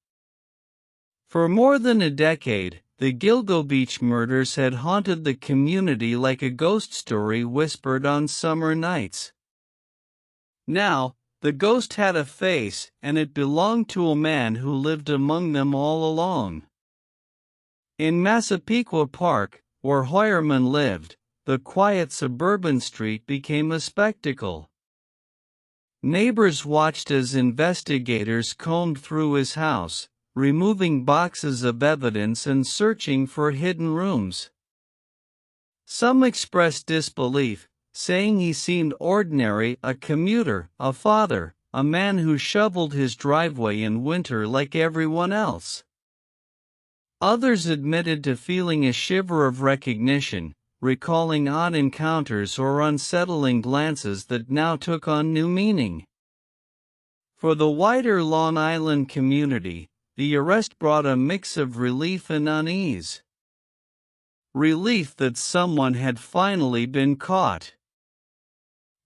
For more than a decade, the Gilgo Beach murders had haunted the community like a ghost story whispered on summer nights. Now, the ghost had a face, and it belonged to a man who lived among them all along. In Massapequa Park, where Hoyerman lived, the quiet suburban street became a spectacle. Neighbors watched as investigators combed through his house, removing boxes of evidence and searching for hidden rooms. Some expressed disbelief, saying he seemed ordinary, a commuter, a father, a man who shoveled his driveway in winter like everyone else. Others admitted to feeling a shiver of recognition, recalling odd encounters or unsettling glances that now took on new meaning. For the wider Long Island community, the arrest brought a mix of relief and unease. Relief that someone had finally been caught.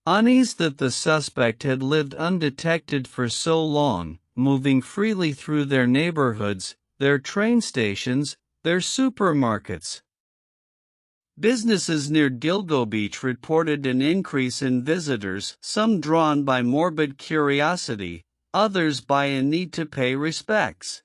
Unease that the suspect had lived undetected for so long, moving freely through their neighborhoods, their train stations, their supermarkets. Businesses near Gilgo Beach reported an increase in visitors, some drawn by morbid curiosity, others by a need to pay respects.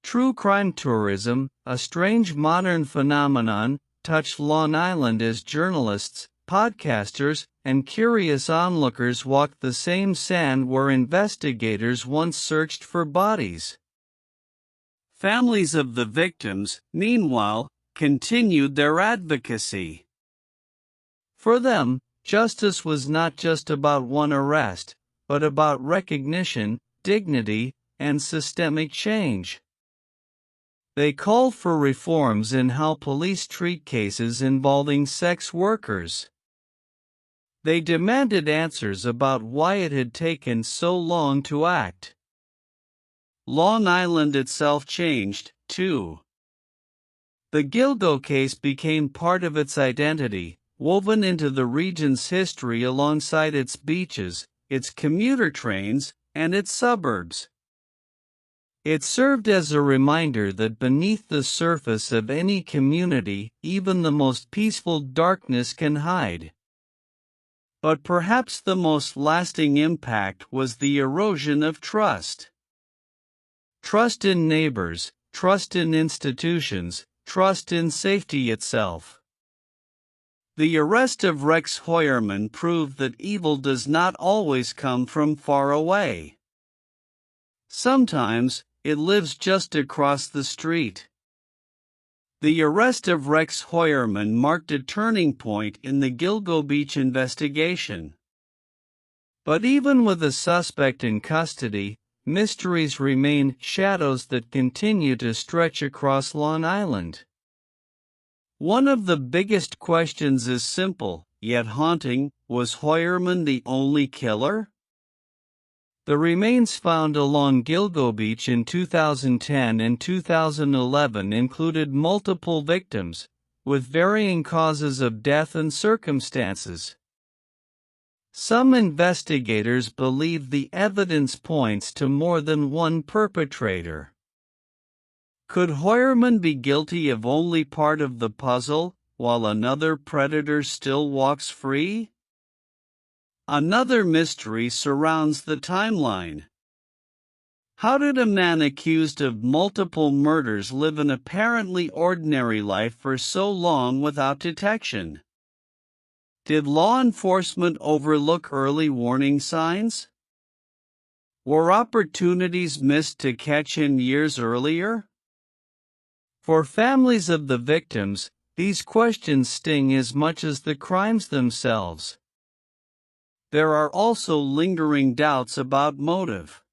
True crime tourism, a strange modern phenomenon, touched Long Island as journalists, podcasters, and curious onlookers walked the same sand where investigators once searched for bodies. Families of the victims, meanwhile, continued their advocacy. For them, justice was not just about one arrest, but about recognition, dignity, and systemic change. They called for reforms in how police treat cases involving sex workers. They demanded answers about why it had taken so long to act. Long Island itself changed, too. The Gilgo case became part of its identity, woven into the region's history alongside its beaches, its commuter trains, and its suburbs. It served as a reminder that beneath the surface of any community, even the most peaceful darkness can hide. But perhaps the most lasting impact was the erosion of trust. Trust in neighbors, trust in institutions, trust in safety itself. The arrest of Rex Hoyerman proved that evil does not always come from far away. Sometimes, it lives just across the street. The arrest of Rex Hoyerman marked a turning point in the Gilgo Beach investigation. But even with a suspect in custody, mysteries remain, shadows that continue to stretch across Long Island. One of the biggest questions is simple, yet haunting: was Hoyerman the only killer? The remains found along Gilgo Beach in 2010 and 2011 included multiple victims, with varying causes of death and circumstances. Some investigators believe the evidence points to more than one perpetrator. Could Hoyerman be guilty of only part of the puzzle, while another predator still walks free? Another mystery surrounds the timeline. How did a man accused of multiple murders live an apparently ordinary life for so long without detection? Did law enforcement overlook early warning signs? Were opportunities missed to catch him years earlier? For families of the victims, these questions sting as much as the crimes themselves. There are also lingering doubts about motive.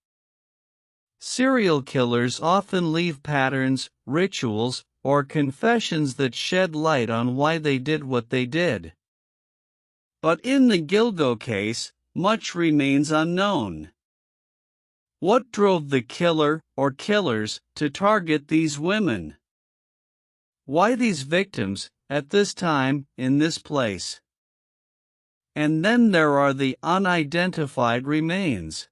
Serial killers often leave patterns, rituals, or confessions that shed light on why they did what they did. But in the Gilgo case, much remains unknown. What drove the killer, or killers, to target these women? Why these victims, at this time, in this place? And then there are the unidentified remains.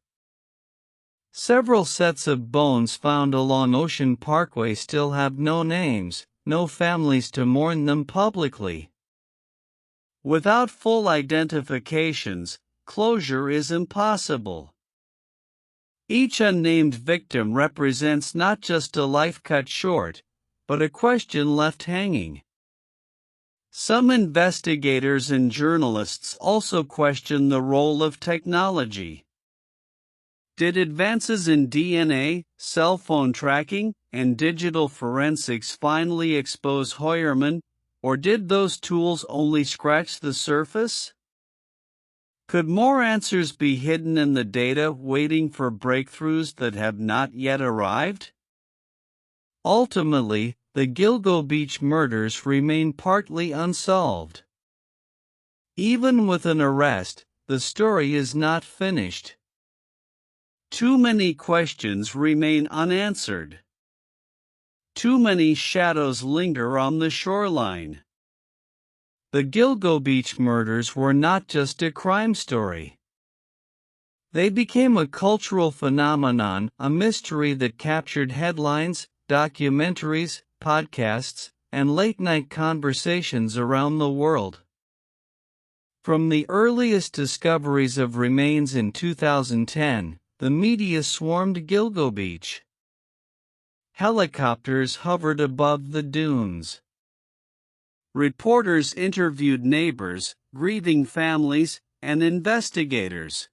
Several sets of bones found along Ocean Parkway still have no names, no families to mourn them publicly. Without full identifications, closure is impossible. Each unnamed victim represents not just a life cut short, but a question left hanging. Some investigators and journalists also question the role of technology. Did advances in DNA, cell phone tracking, and digital forensics finally expose Hoyerman, or did those tools only scratch the surface? Could more answers be hidden in the data waiting for breakthroughs that have not yet arrived? Ultimately, the Gilgo Beach murders remain partly unsolved. Even with an arrest, the story is not finished. Too many questions remain unanswered. Too many shadows linger on the shoreline. The Gilgo Beach murders were not just a crime story. They became a cultural phenomenon, a mystery that captured headlines, documentaries, podcasts, and late-night conversations around the world. From the earliest discoveries of remains in 2010, the media swarmed Gilgo Beach. Helicopters hovered above the dunes. Reporters interviewed neighbors, grieving families, and investigators.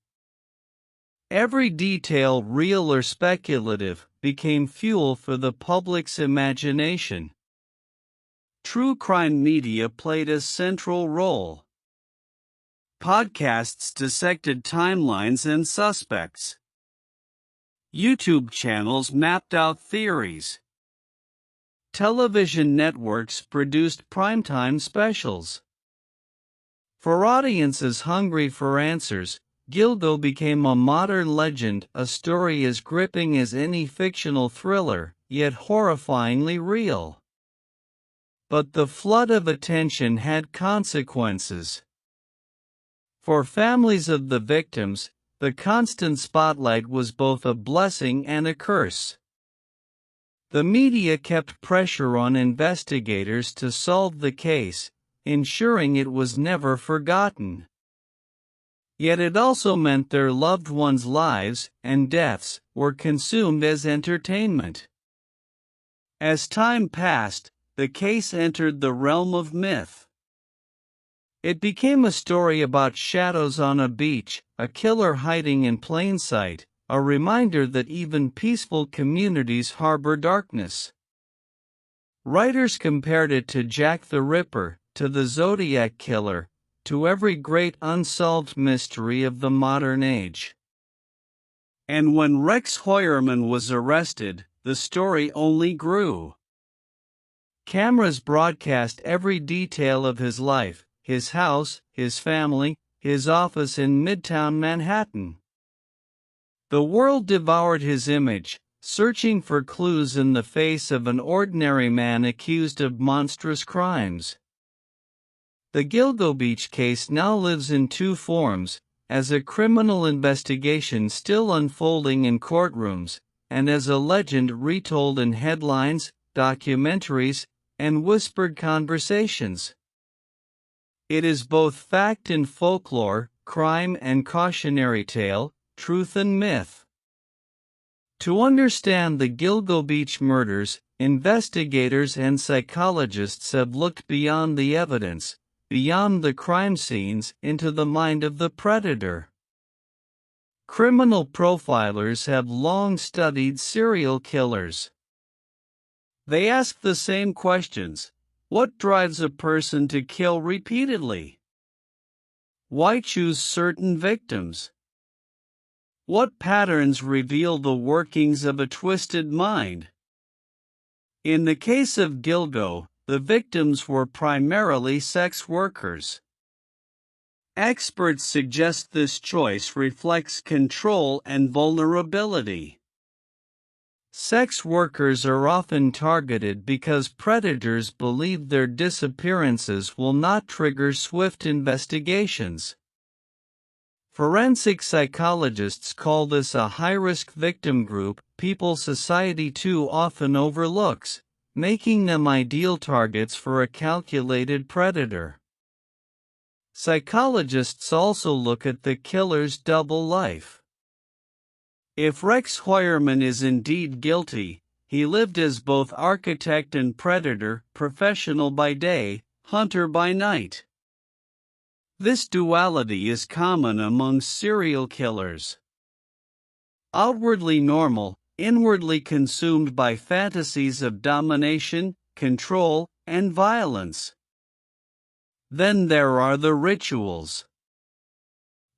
Every detail, real or speculative, became fuel for the public's imagination. True crime media played a central role. Podcasts dissected timelines and suspects. YouTube channels mapped out theories. Television networks produced primetime specials. For audiences hungry for answers, Gilgo became a modern legend, a story as gripping as any fictional thriller, yet horrifyingly real. But the flood of attention had consequences. For families of the victims, the constant spotlight was both a blessing and a curse. The media kept pressure on investigators to solve the case, ensuring it was never forgotten. Yet it also meant their loved ones' lives and deaths were consumed as entertainment. As time passed, the case entered the realm of myth. It became a story about shadows on a beach, a killer hiding in plain sight, a reminder that even peaceful communities harbor darkness. Writers compared it to Jack the Ripper, to the Zodiac Killer, to every great unsolved mystery of the modern age. And when Rex Hoyerman was arrested, the story only grew. Cameras broadcast every detail of his life, his house, his family, his office in Midtown Manhattan. The world devoured his image, searching for clues in the face of an ordinary man accused of monstrous crimes. The Gilgo Beach case now lives in two forms, as a criminal investigation still unfolding in courtrooms, and as a legend retold in headlines, documentaries, and whispered conversations. It is both fact and folklore, crime and cautionary tale, truth and myth. To understand the Gilgo Beach murders, investigators and psychologists have looked beyond the evidence, beyond the crime scenes, into the mind of the predator. Criminal profilers have long studied serial killers. They ask the same questions. What drives a person to kill repeatedly? Why choose certain victims? What patterns reveal the workings of a twisted mind? In the case of Gilgo, the victims were primarily sex workers. Experts suggest this choice reflects control and vulnerability. Sex workers are often targeted because predators believe their disappearances will not trigger swift investigations. Forensic psychologists call this a high-risk victim group, people society too often overlooks, making them ideal targets for a calculated predator. Psychologists also look at the killer's double life. If Rex Hoyerman is indeed guilty, he lived as both architect and predator, professional by day, hunter by night. This duality is common among serial killers. Outwardly normal, inwardly consumed by fantasies of domination, control, and violence. Then there are the rituals.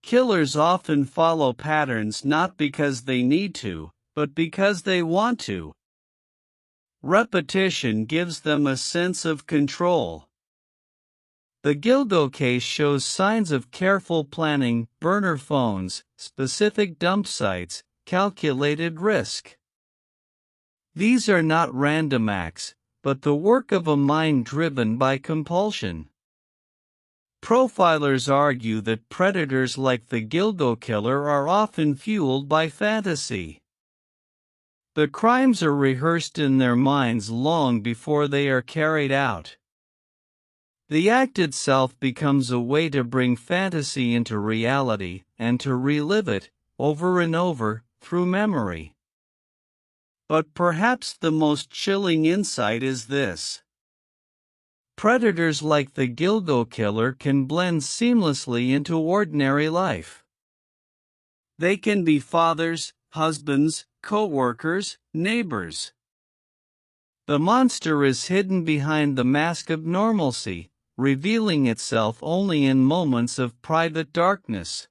Killers often follow patterns not because they need to, but because they want to. Repetition gives them a sense of control. The Gilgo case shows signs of careful planning, burner phones, specific dump sites, calculated risk. These are not random acts, but the work of a mind driven by compulsion. Profilers argue that predators like the Gilgo killer are often fueled by fantasy. The crimes are rehearsed in their minds long before they are carried out. The act itself becomes a way to bring fantasy into reality and to relive it, over and over, through memory. But perhaps the most chilling insight is this. Predators like the Gilgo killer can blend seamlessly into ordinary life. They can be fathers, husbands, co-workers, neighbors. The monster is hidden behind the mask of normalcy, revealing itself only in moments of private darkness.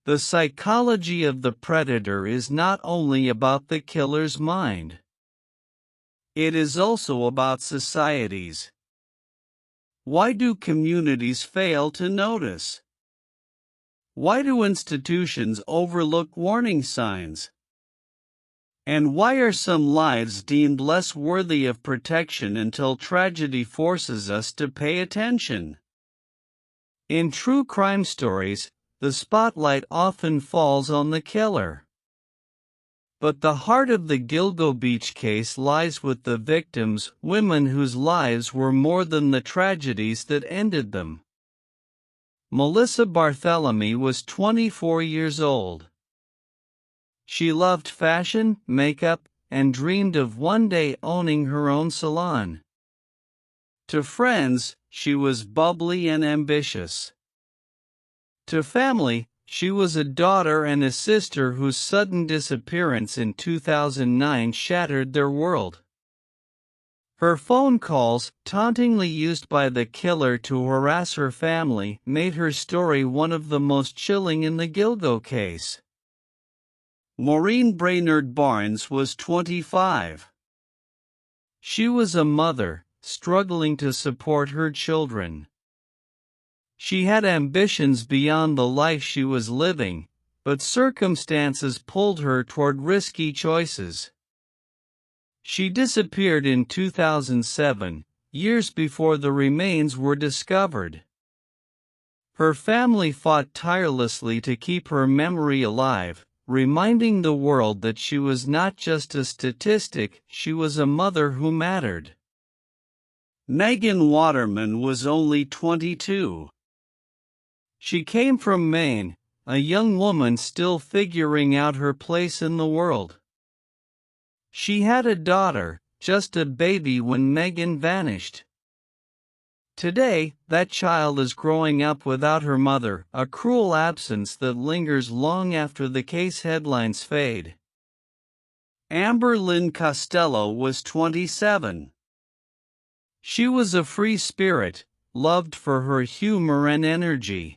The psychology of the predator is not only about the killer's mind. It is also about societies. Why do communities fail to notice? Why do institutions overlook warning signs? And why are some lives deemed less worthy of protection until tragedy forces us to pay attention? In true crime stories, the spotlight often falls on the killer. But the heart of the Gilgo Beach case lies with the victims, women whose lives were more than the tragedies that ended them. Melissa Barthelemy was 24 years old. She loved fashion, makeup, and dreamed of one day owning her own salon. To friends, she was bubbly and ambitious. To family, she was a daughter and a sister whose sudden disappearance in 2009 shattered their world. Her phone calls, tauntingly used by the killer to harass her family, made her story one of the most chilling in the Gilgo case. Maureen Brainerd Barnes was 25. She was a mother, struggling to support her children. She had ambitions beyond the life she was living, but circumstances pulled her toward risky choices. She disappeared in 2007, years before the remains were discovered. Her family fought tirelessly to keep her memory alive, reminding the world that she was not just a statistic, she was a mother who mattered. Megan Waterman was only 22. She came from Maine, a young woman still figuring out her place in the world. She had a daughter, just a baby when Megan vanished. Today, that child is growing up without her mother, a cruel absence that lingers long after the case headlines fade. Amber Lynn Costello was 27. She was a free spirit, loved for her humor and energy.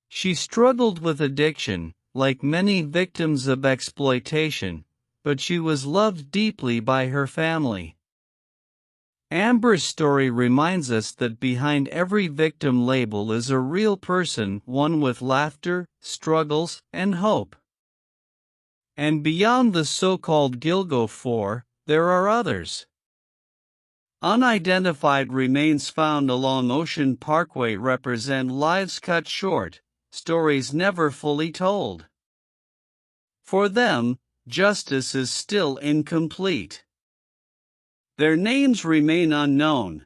She struggled with addiction, like many victims of exploitation, but she was loved deeply by her family. Amber's story reminds us that behind every victim label is a real person, one with laughter, struggles, and hope. And beyond the so-called Gilgo Four, there are others. Unidentified remains found along Ocean Parkway represent lives cut short, stories never fully told. For them, justice is still incomplete. Their names remain unknown,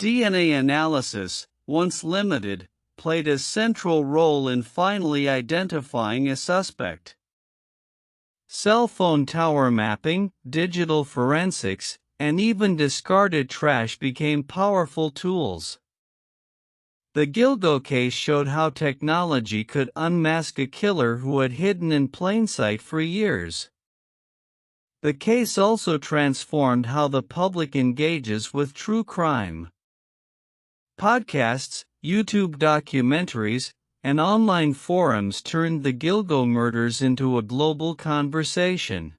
DNA analysis, once limited, played a central role in finally identifying a suspect. Cell phone tower mapping, digital forensics, and even discarded trash became powerful tools. The Gilgo case showed how technology could unmask a killer who had hidden in plain sight for years. The case also transformed how the public engages with true crime. Podcasts, YouTube documentaries, and online forums turned the Gilgo murders into a global conversation.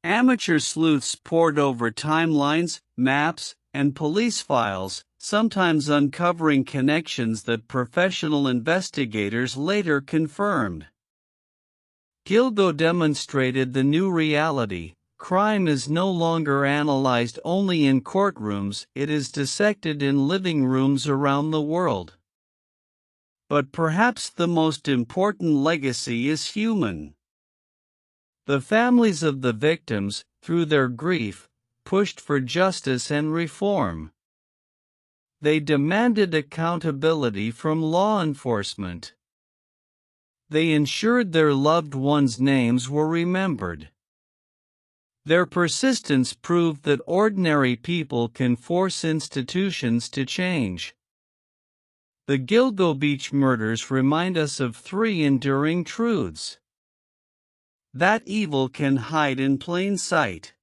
Amateur sleuths pored over timelines, maps, and police files, sometimes uncovering connections that professional investigators later confirmed. Gilgo demonstrated the new reality: crime is no longer analyzed only in courtrooms, it is dissected in living rooms around the world. But perhaps the most important legacy is human. The families of the victims, through their grief, pushed for justice and reform. They demanded accountability from law enforcement. They ensured their loved ones' names were remembered. Their persistence proved that ordinary people can force institutions to change. The Gilgo Beach murders remind us of three enduring truths: that evil can hide in plain sight,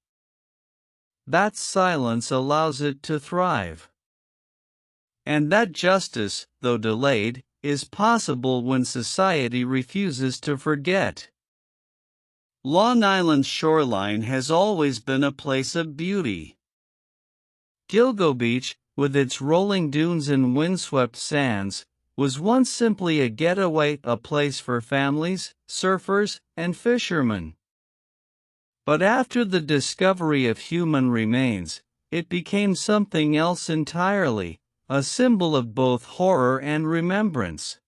that silence allows it to thrive, and that justice, though delayed, is possible when society refuses to forget. Long Island's shoreline has always been a place of beauty. Gilgo Beach, with its rolling dunes and windswept sands, was once simply a getaway, a place for families, surfers, and fishermen. But after the discovery of human remains, it became something else entirely, a symbol of both horror and remembrance.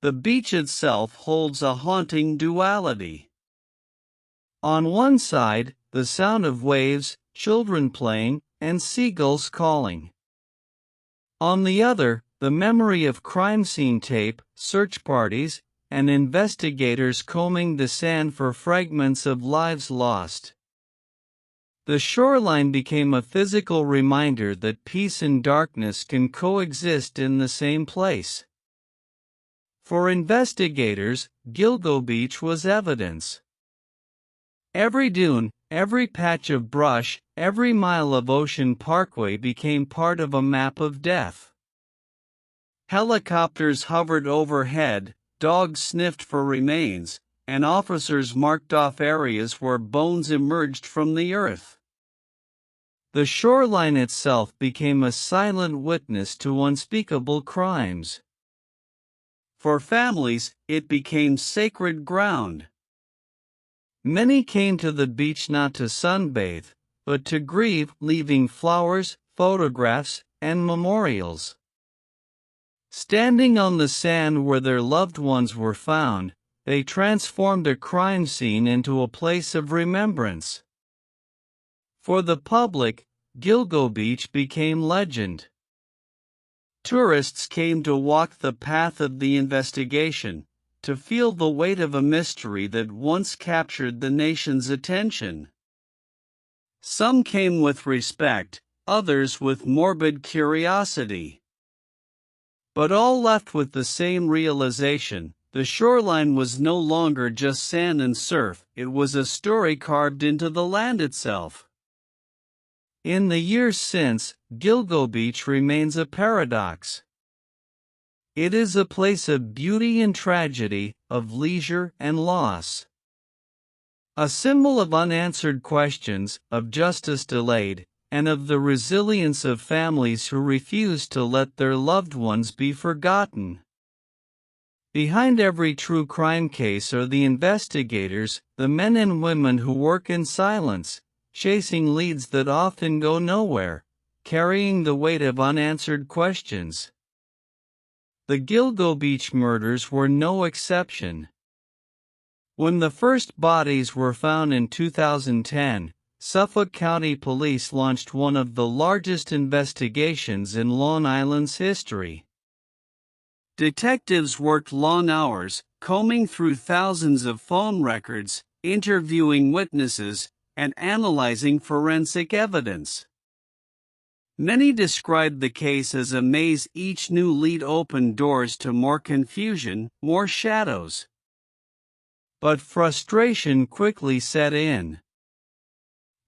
The beach itself holds a haunting duality. On one side, the sound of waves, children playing, and seagulls calling. On the other, the memory of crime scene tape, search parties, and investigators combing the sand for fragments of lives lost. The shoreline became a physical reminder that peace and darkness can coexist in the same place. For investigators, Gilgo Beach was evidence. Every dune, every patch of brush, every mile of ocean parkway became part of a map of death. Helicopters hovered overhead, dogs sniffed for remains, and officers marked off areas where bones emerged from the earth. The shoreline itself became a silent witness to unspeakable crimes. For families, it became sacred ground. Many came to the beach not to sunbathe, but to grieve, leaving flowers, photographs, and memorials. Standing on the sand where their loved ones were found, they transformed a crime scene into a place of remembrance. For the public, Gilgo Beach became legend. Tourists came to walk the path of the investigation, to feel the weight of a mystery that once captured the nation's attention. Some came with respect, others with morbid curiosity. But all left with the same realization: the shoreline was no longer just sand and surf, it was a story carved into the land itself. In the years since, Gilgo Beach remains a paradox. It is a place of beauty and tragedy, of leisure and loss. A symbol of unanswered questions, of justice delayed, and of the resilience of families who refuse to let their loved ones be forgotten. Behind every true crime case are the investigators, the men and women who work in silence, chasing leads that often go nowhere, carrying the weight of unanswered questions. The Gilgo Beach murders were no exception. When the first bodies were found in 2010, Suffolk County Police launched one of the largest investigations in Long Island's history. Detectives worked long hours, combing through thousands of phone records, interviewing witnesses, and analyzing forensic evidence. Many described the case as a maze. Each new lead opened doors to more confusion, more shadows. But frustration quickly set in.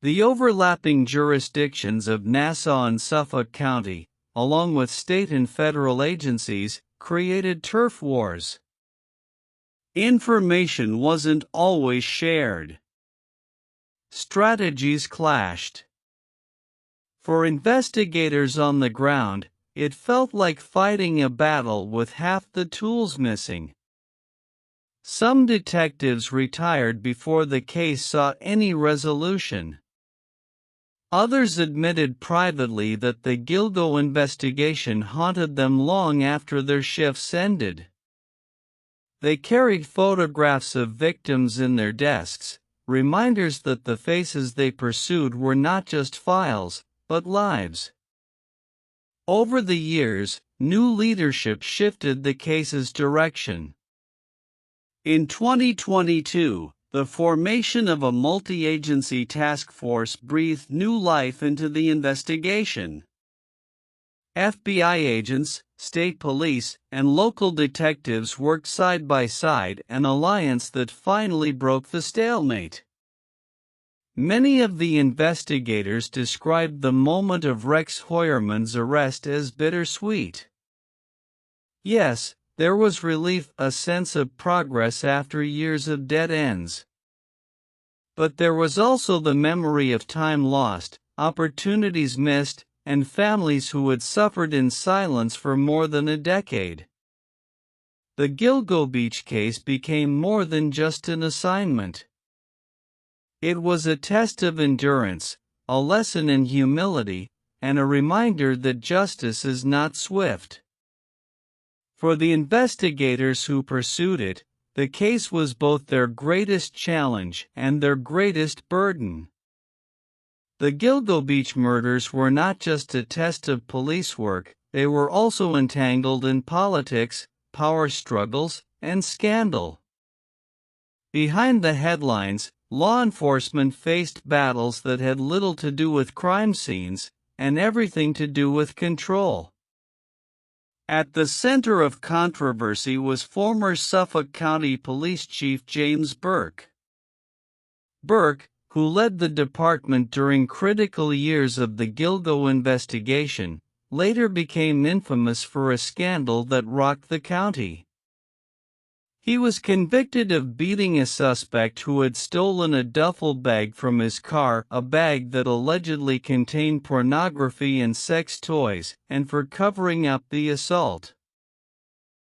The overlapping jurisdictions of Nassau and Suffolk County, along with state and federal agencies, created turf wars. Information wasn't always shared. Strategies clashed. For investigators on the ground, it felt like fighting a battle with half the tools missing. Some detectives retired before the case saw any resolution. Others admitted privately that the Gilgo investigation haunted them long after their shifts ended. They carried photographs of victims in their desks, reminders that the faces they pursued were not just files, but lives. Over the years, new leadership shifted the case's direction. In 2022, the formation of a multi-agency task force breathed new life into the investigation. FBI agents, state police, and local detectives worked side by side, an alliance that finally broke the stalemate. Many of the investigators described the moment of Rex Hoyerman's arrest as bittersweet. Yes, there was relief, a sense of progress after years of dead ends. But there was also the memory of time lost, opportunities missed, and families who had suffered in silence for more than a decade. The Gilgo Beach case became more than just an assignment. It was a test of endurance, a lesson in humility, and a reminder that justice is not swift. For the investigators who pursued it, the case was both their greatest challenge and their greatest burden. The Gilgo Beach murders were not just a test of police work, they were also entangled in politics, power struggles, and scandal. Behind the headlines, law enforcement faced battles that had little to do with crime scenes, and everything to do with control. At the center of controversy was former Suffolk County Police Chief James Burke. Burke, who led the department during critical years of the Gilgo investigation, later became infamous for a scandal that rocked the county. He was convicted of beating a suspect who had stolen a duffel bag from his car, a bag that allegedly contained pornography and sex toys, and for covering up the assault.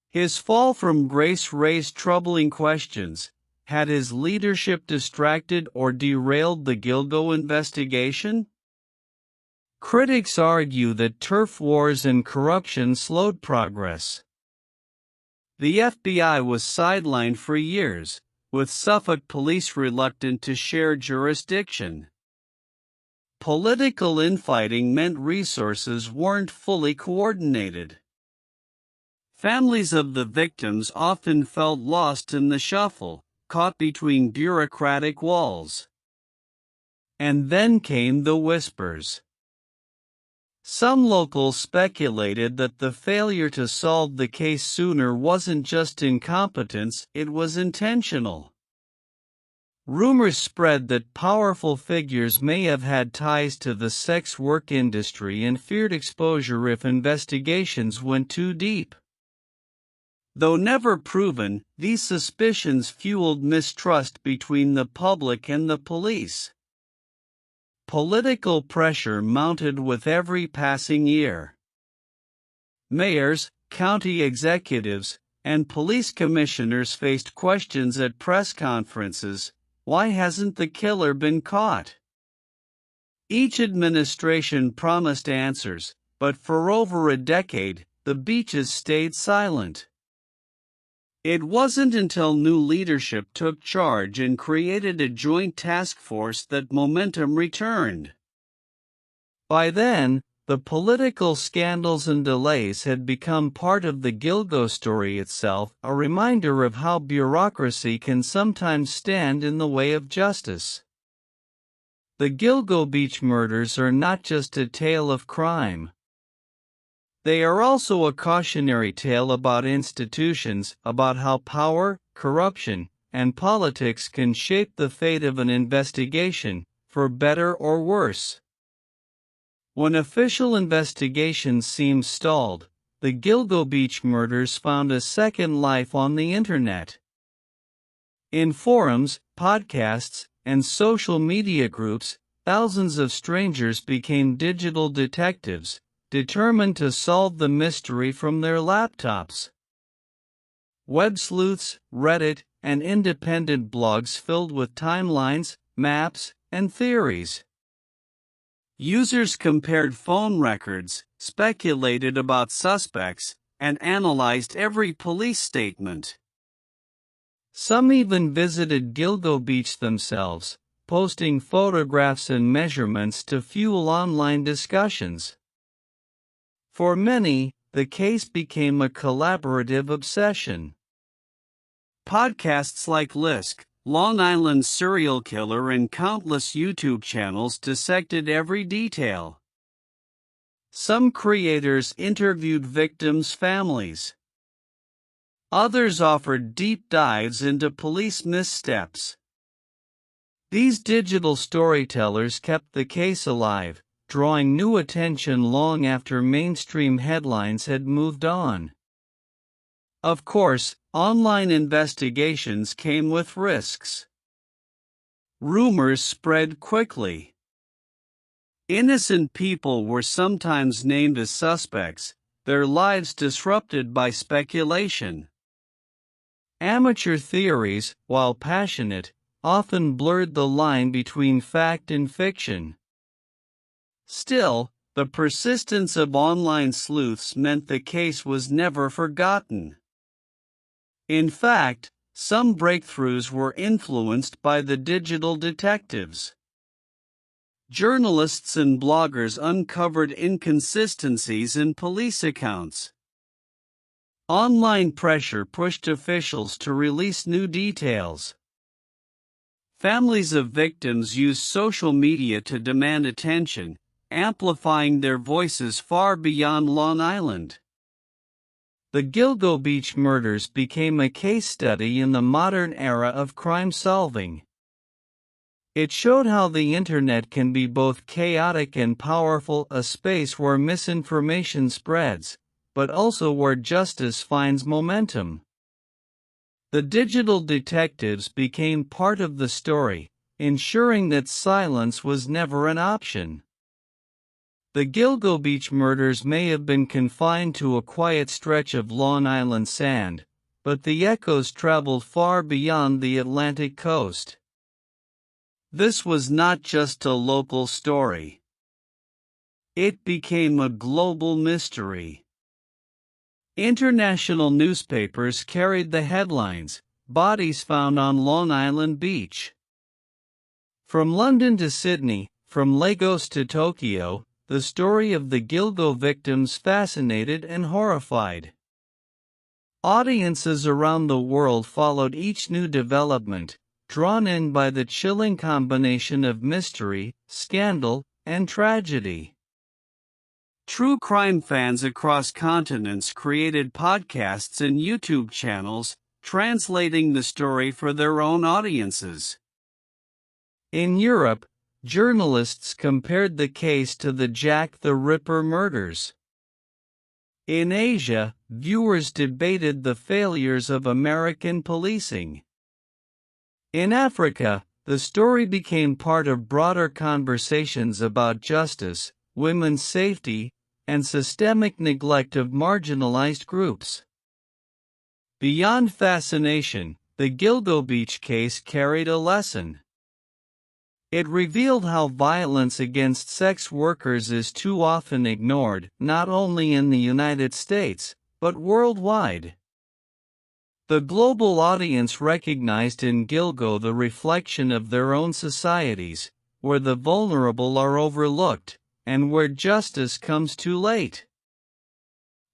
His fall from grace raised troubling questions. Had his leadership distracted or derailed the Gilgo investigation? Critics argue that turf wars and corruption slowed progress. The FBI was sidelined for years, with Suffolk police reluctant to share jurisdiction. Political infighting meant resources weren't fully coordinated. Families of the victims often felt lost in the shuffle, caught between bureaucratic walls. And then came the whispers. Some locals speculated that the failure to solve the case sooner wasn't just incompetence, it was intentional. Rumors spread that powerful figures may have had ties to the sex work industry and feared exposure if investigations went too deep. Though never proven, these suspicions fueled mistrust between the public and the police. Political pressure mounted with every passing year. Mayors, county executives, and police commissioners faced questions at press conferences. Why hasn't the killer been caught? Each administration promised answers, but for over a decade, the beaches stayed silent. It wasn't until new leadership took charge and created a joint task force that momentum returned. By then, the political scandals and delays had become part of the Gilgo story itself, a reminder of how bureaucracy can sometimes stand in the way of justice. The Gilgo Beach murders are not just a tale of crime. They are also a cautionary tale about institutions, about how power, corruption, and politics can shape the fate of an investigation, for better or worse. When official investigations seemed stalled, the Gilgo Beach murders found a second life on the internet. In forums, podcasts, and social media groups, thousands of strangers became digital detectives, determined to solve the mystery from their laptops. Web sleuths, Reddit, and independent blogs filled with timelines, maps, and theories. Users compared phone records, speculated about suspects, and analyzed every police statement. Some even visited Gilgo Beach themselves, posting photographs and measurements to fuel online discussions. For many, the case became a collaborative obsession. Podcasts like Lisk, Long Island Serial Killer, and countless YouTube channels dissected every detail. Some creators interviewed victims' families. Others offered deep dives into police missteps. These digital storytellers kept the case alive, drawing new attention long after mainstream headlines had moved on. Of course, online investigations came with risks. Rumors spread quickly. Innocent people were sometimes named as suspects, their lives disrupted by speculation. Amateur theories, while passionate, often blurred the line between fact and fiction. Still, the persistence of online sleuths meant the case was never forgotten. In fact, some breakthroughs were influenced by the digital detectives. Journalists and bloggers uncovered inconsistencies in police accounts. Online pressure pushed officials to release new details. Families of victims used social media to demand attention, amplifying their voices far beyond Long Island. The Gilgo Beach murders became a case study in the modern era of crime solving. It showed how the internet can be both chaotic and powerful, a space where misinformation spreads, but also where justice finds momentum. The digital detectives became part of the story, ensuring that silence was never an option. The Gilgo Beach murders may have been confined to a quiet stretch of Long Island sand, but the echoes traveled far beyond the Atlantic coast. This was not just a local story. It became a global mystery. International newspapers carried the headlines, "Bodies found on Long Island Beach." From London to Sydney, from Lagos to Tokyo, the story of the Gilgo victims fascinated and horrified. Audiences around the world followed each new development, drawn in by the chilling combination of mystery, scandal, and tragedy. True crime fans across continents created podcasts and YouTube channels, translating the story for their own audiences. In Europe, journalists compared the case to the Jack the Ripper murders. In Asia, viewers debated the failures of American policing. In Africa, the story became part of broader conversations about justice, women's safety, and systemic neglect of marginalized groups. Beyond fascination, the Gilgo Beach case carried a lesson. It revealed how violence against sex workers is too often ignored, not only in the United States, but worldwide. The global audience recognized in Gilgo the reflection of their own societies, where the vulnerable are overlooked, and where justice comes too late.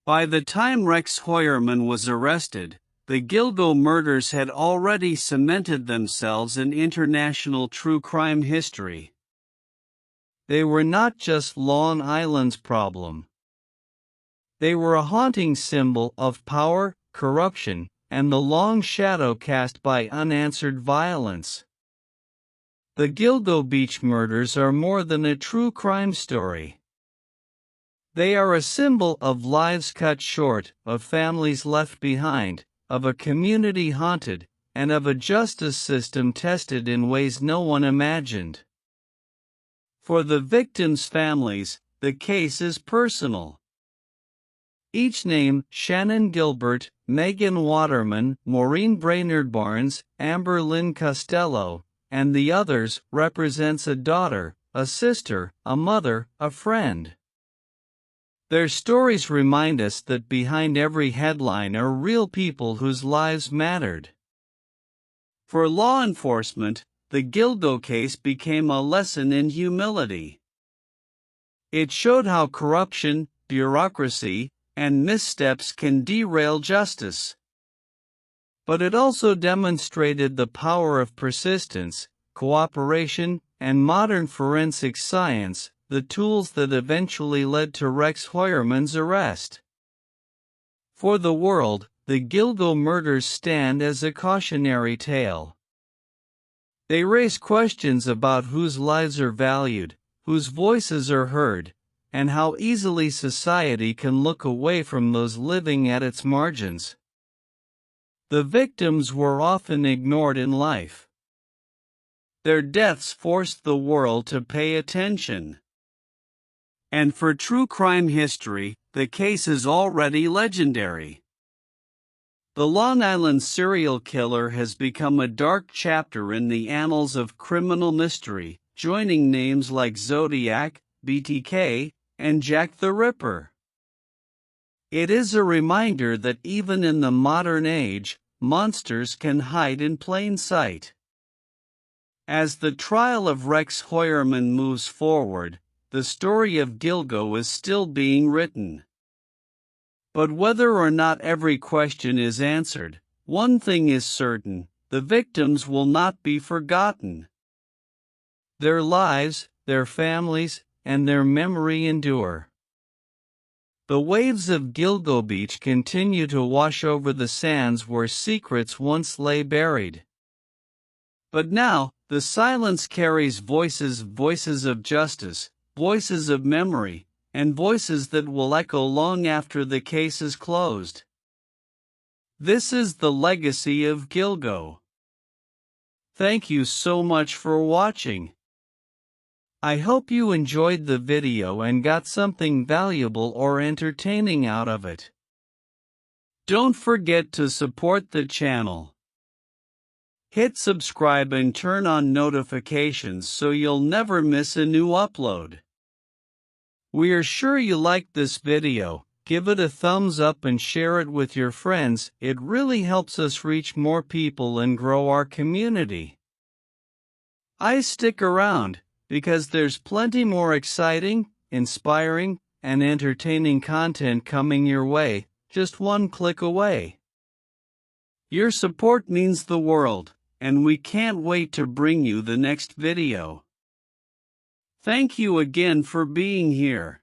By the time Rex Heuermann was arrested, the Gilgo murders had already cemented themselves in international true crime history. They were not just Long Island's problem. They were a haunting symbol of power, corruption, and the long shadow cast by unanswered violence. The Gilgo Beach murders are more than a true crime story. They are a symbol of lives cut short, of families left behind, of a community haunted, and of a justice system tested in ways no one imagined. For the victims' families, the case is personal. Each name, Shannon Gilbert, Megan Waterman, Maureen Brainerd Barnes, Amber Lynn Costello, and the others, represents a daughter, a sister, a mother, a friend. Their stories remind us that behind every headline are real people whose lives mattered. For law enforcement, the Gilgo case became a lesson in humility. It showed how corruption, bureaucracy, and missteps can derail justice. But it also demonstrated the power of persistence, cooperation, and modern forensic science, the tools that eventually led to Rex Heuermann's arrest. For the world, the Gilgo murders stand as a cautionary tale. They raise questions about whose lives are valued, whose voices are heard, and how easily society can look away from those living at its margins. The victims were often ignored in life. Their deaths forced the world to pay attention. And for true crime history, the case is already legendary. The Long Island serial killer has become a dark chapter in the annals of criminal mystery, joining names like Zodiac, BTK, and Jack the Ripper. It is a reminder that even in the modern age, monsters can hide in plain sight. As the trial of Rex Heuermann moves forward, the story of Gilgo is still being written. But whether or not every question is answered, one thing is certain: the victims will not be forgotten. Their lives, their families, and their memory endure. The waves of Gilgo Beach continue to wash over the sands where secrets once lay buried. But now, the silence carries voices of justice, voices of memory, and voices that will echo long after the case is closed. This is the legacy of Gilgo. Thank you so much for watching. I hope you enjoyed the video and got something valuable or entertaining out of it. Don't forget to support the channel. Hit subscribe and turn on notifications so you'll never miss a new upload. We are sure you liked this video. Give it a thumbs up and share it with your friends. It really helps us reach more people and grow our community. Stick around, because there's plenty more exciting, inspiring, and entertaining content coming your way, just one click away. Your support means the world, and we can't wait to bring you the next video. Thank you again for being here.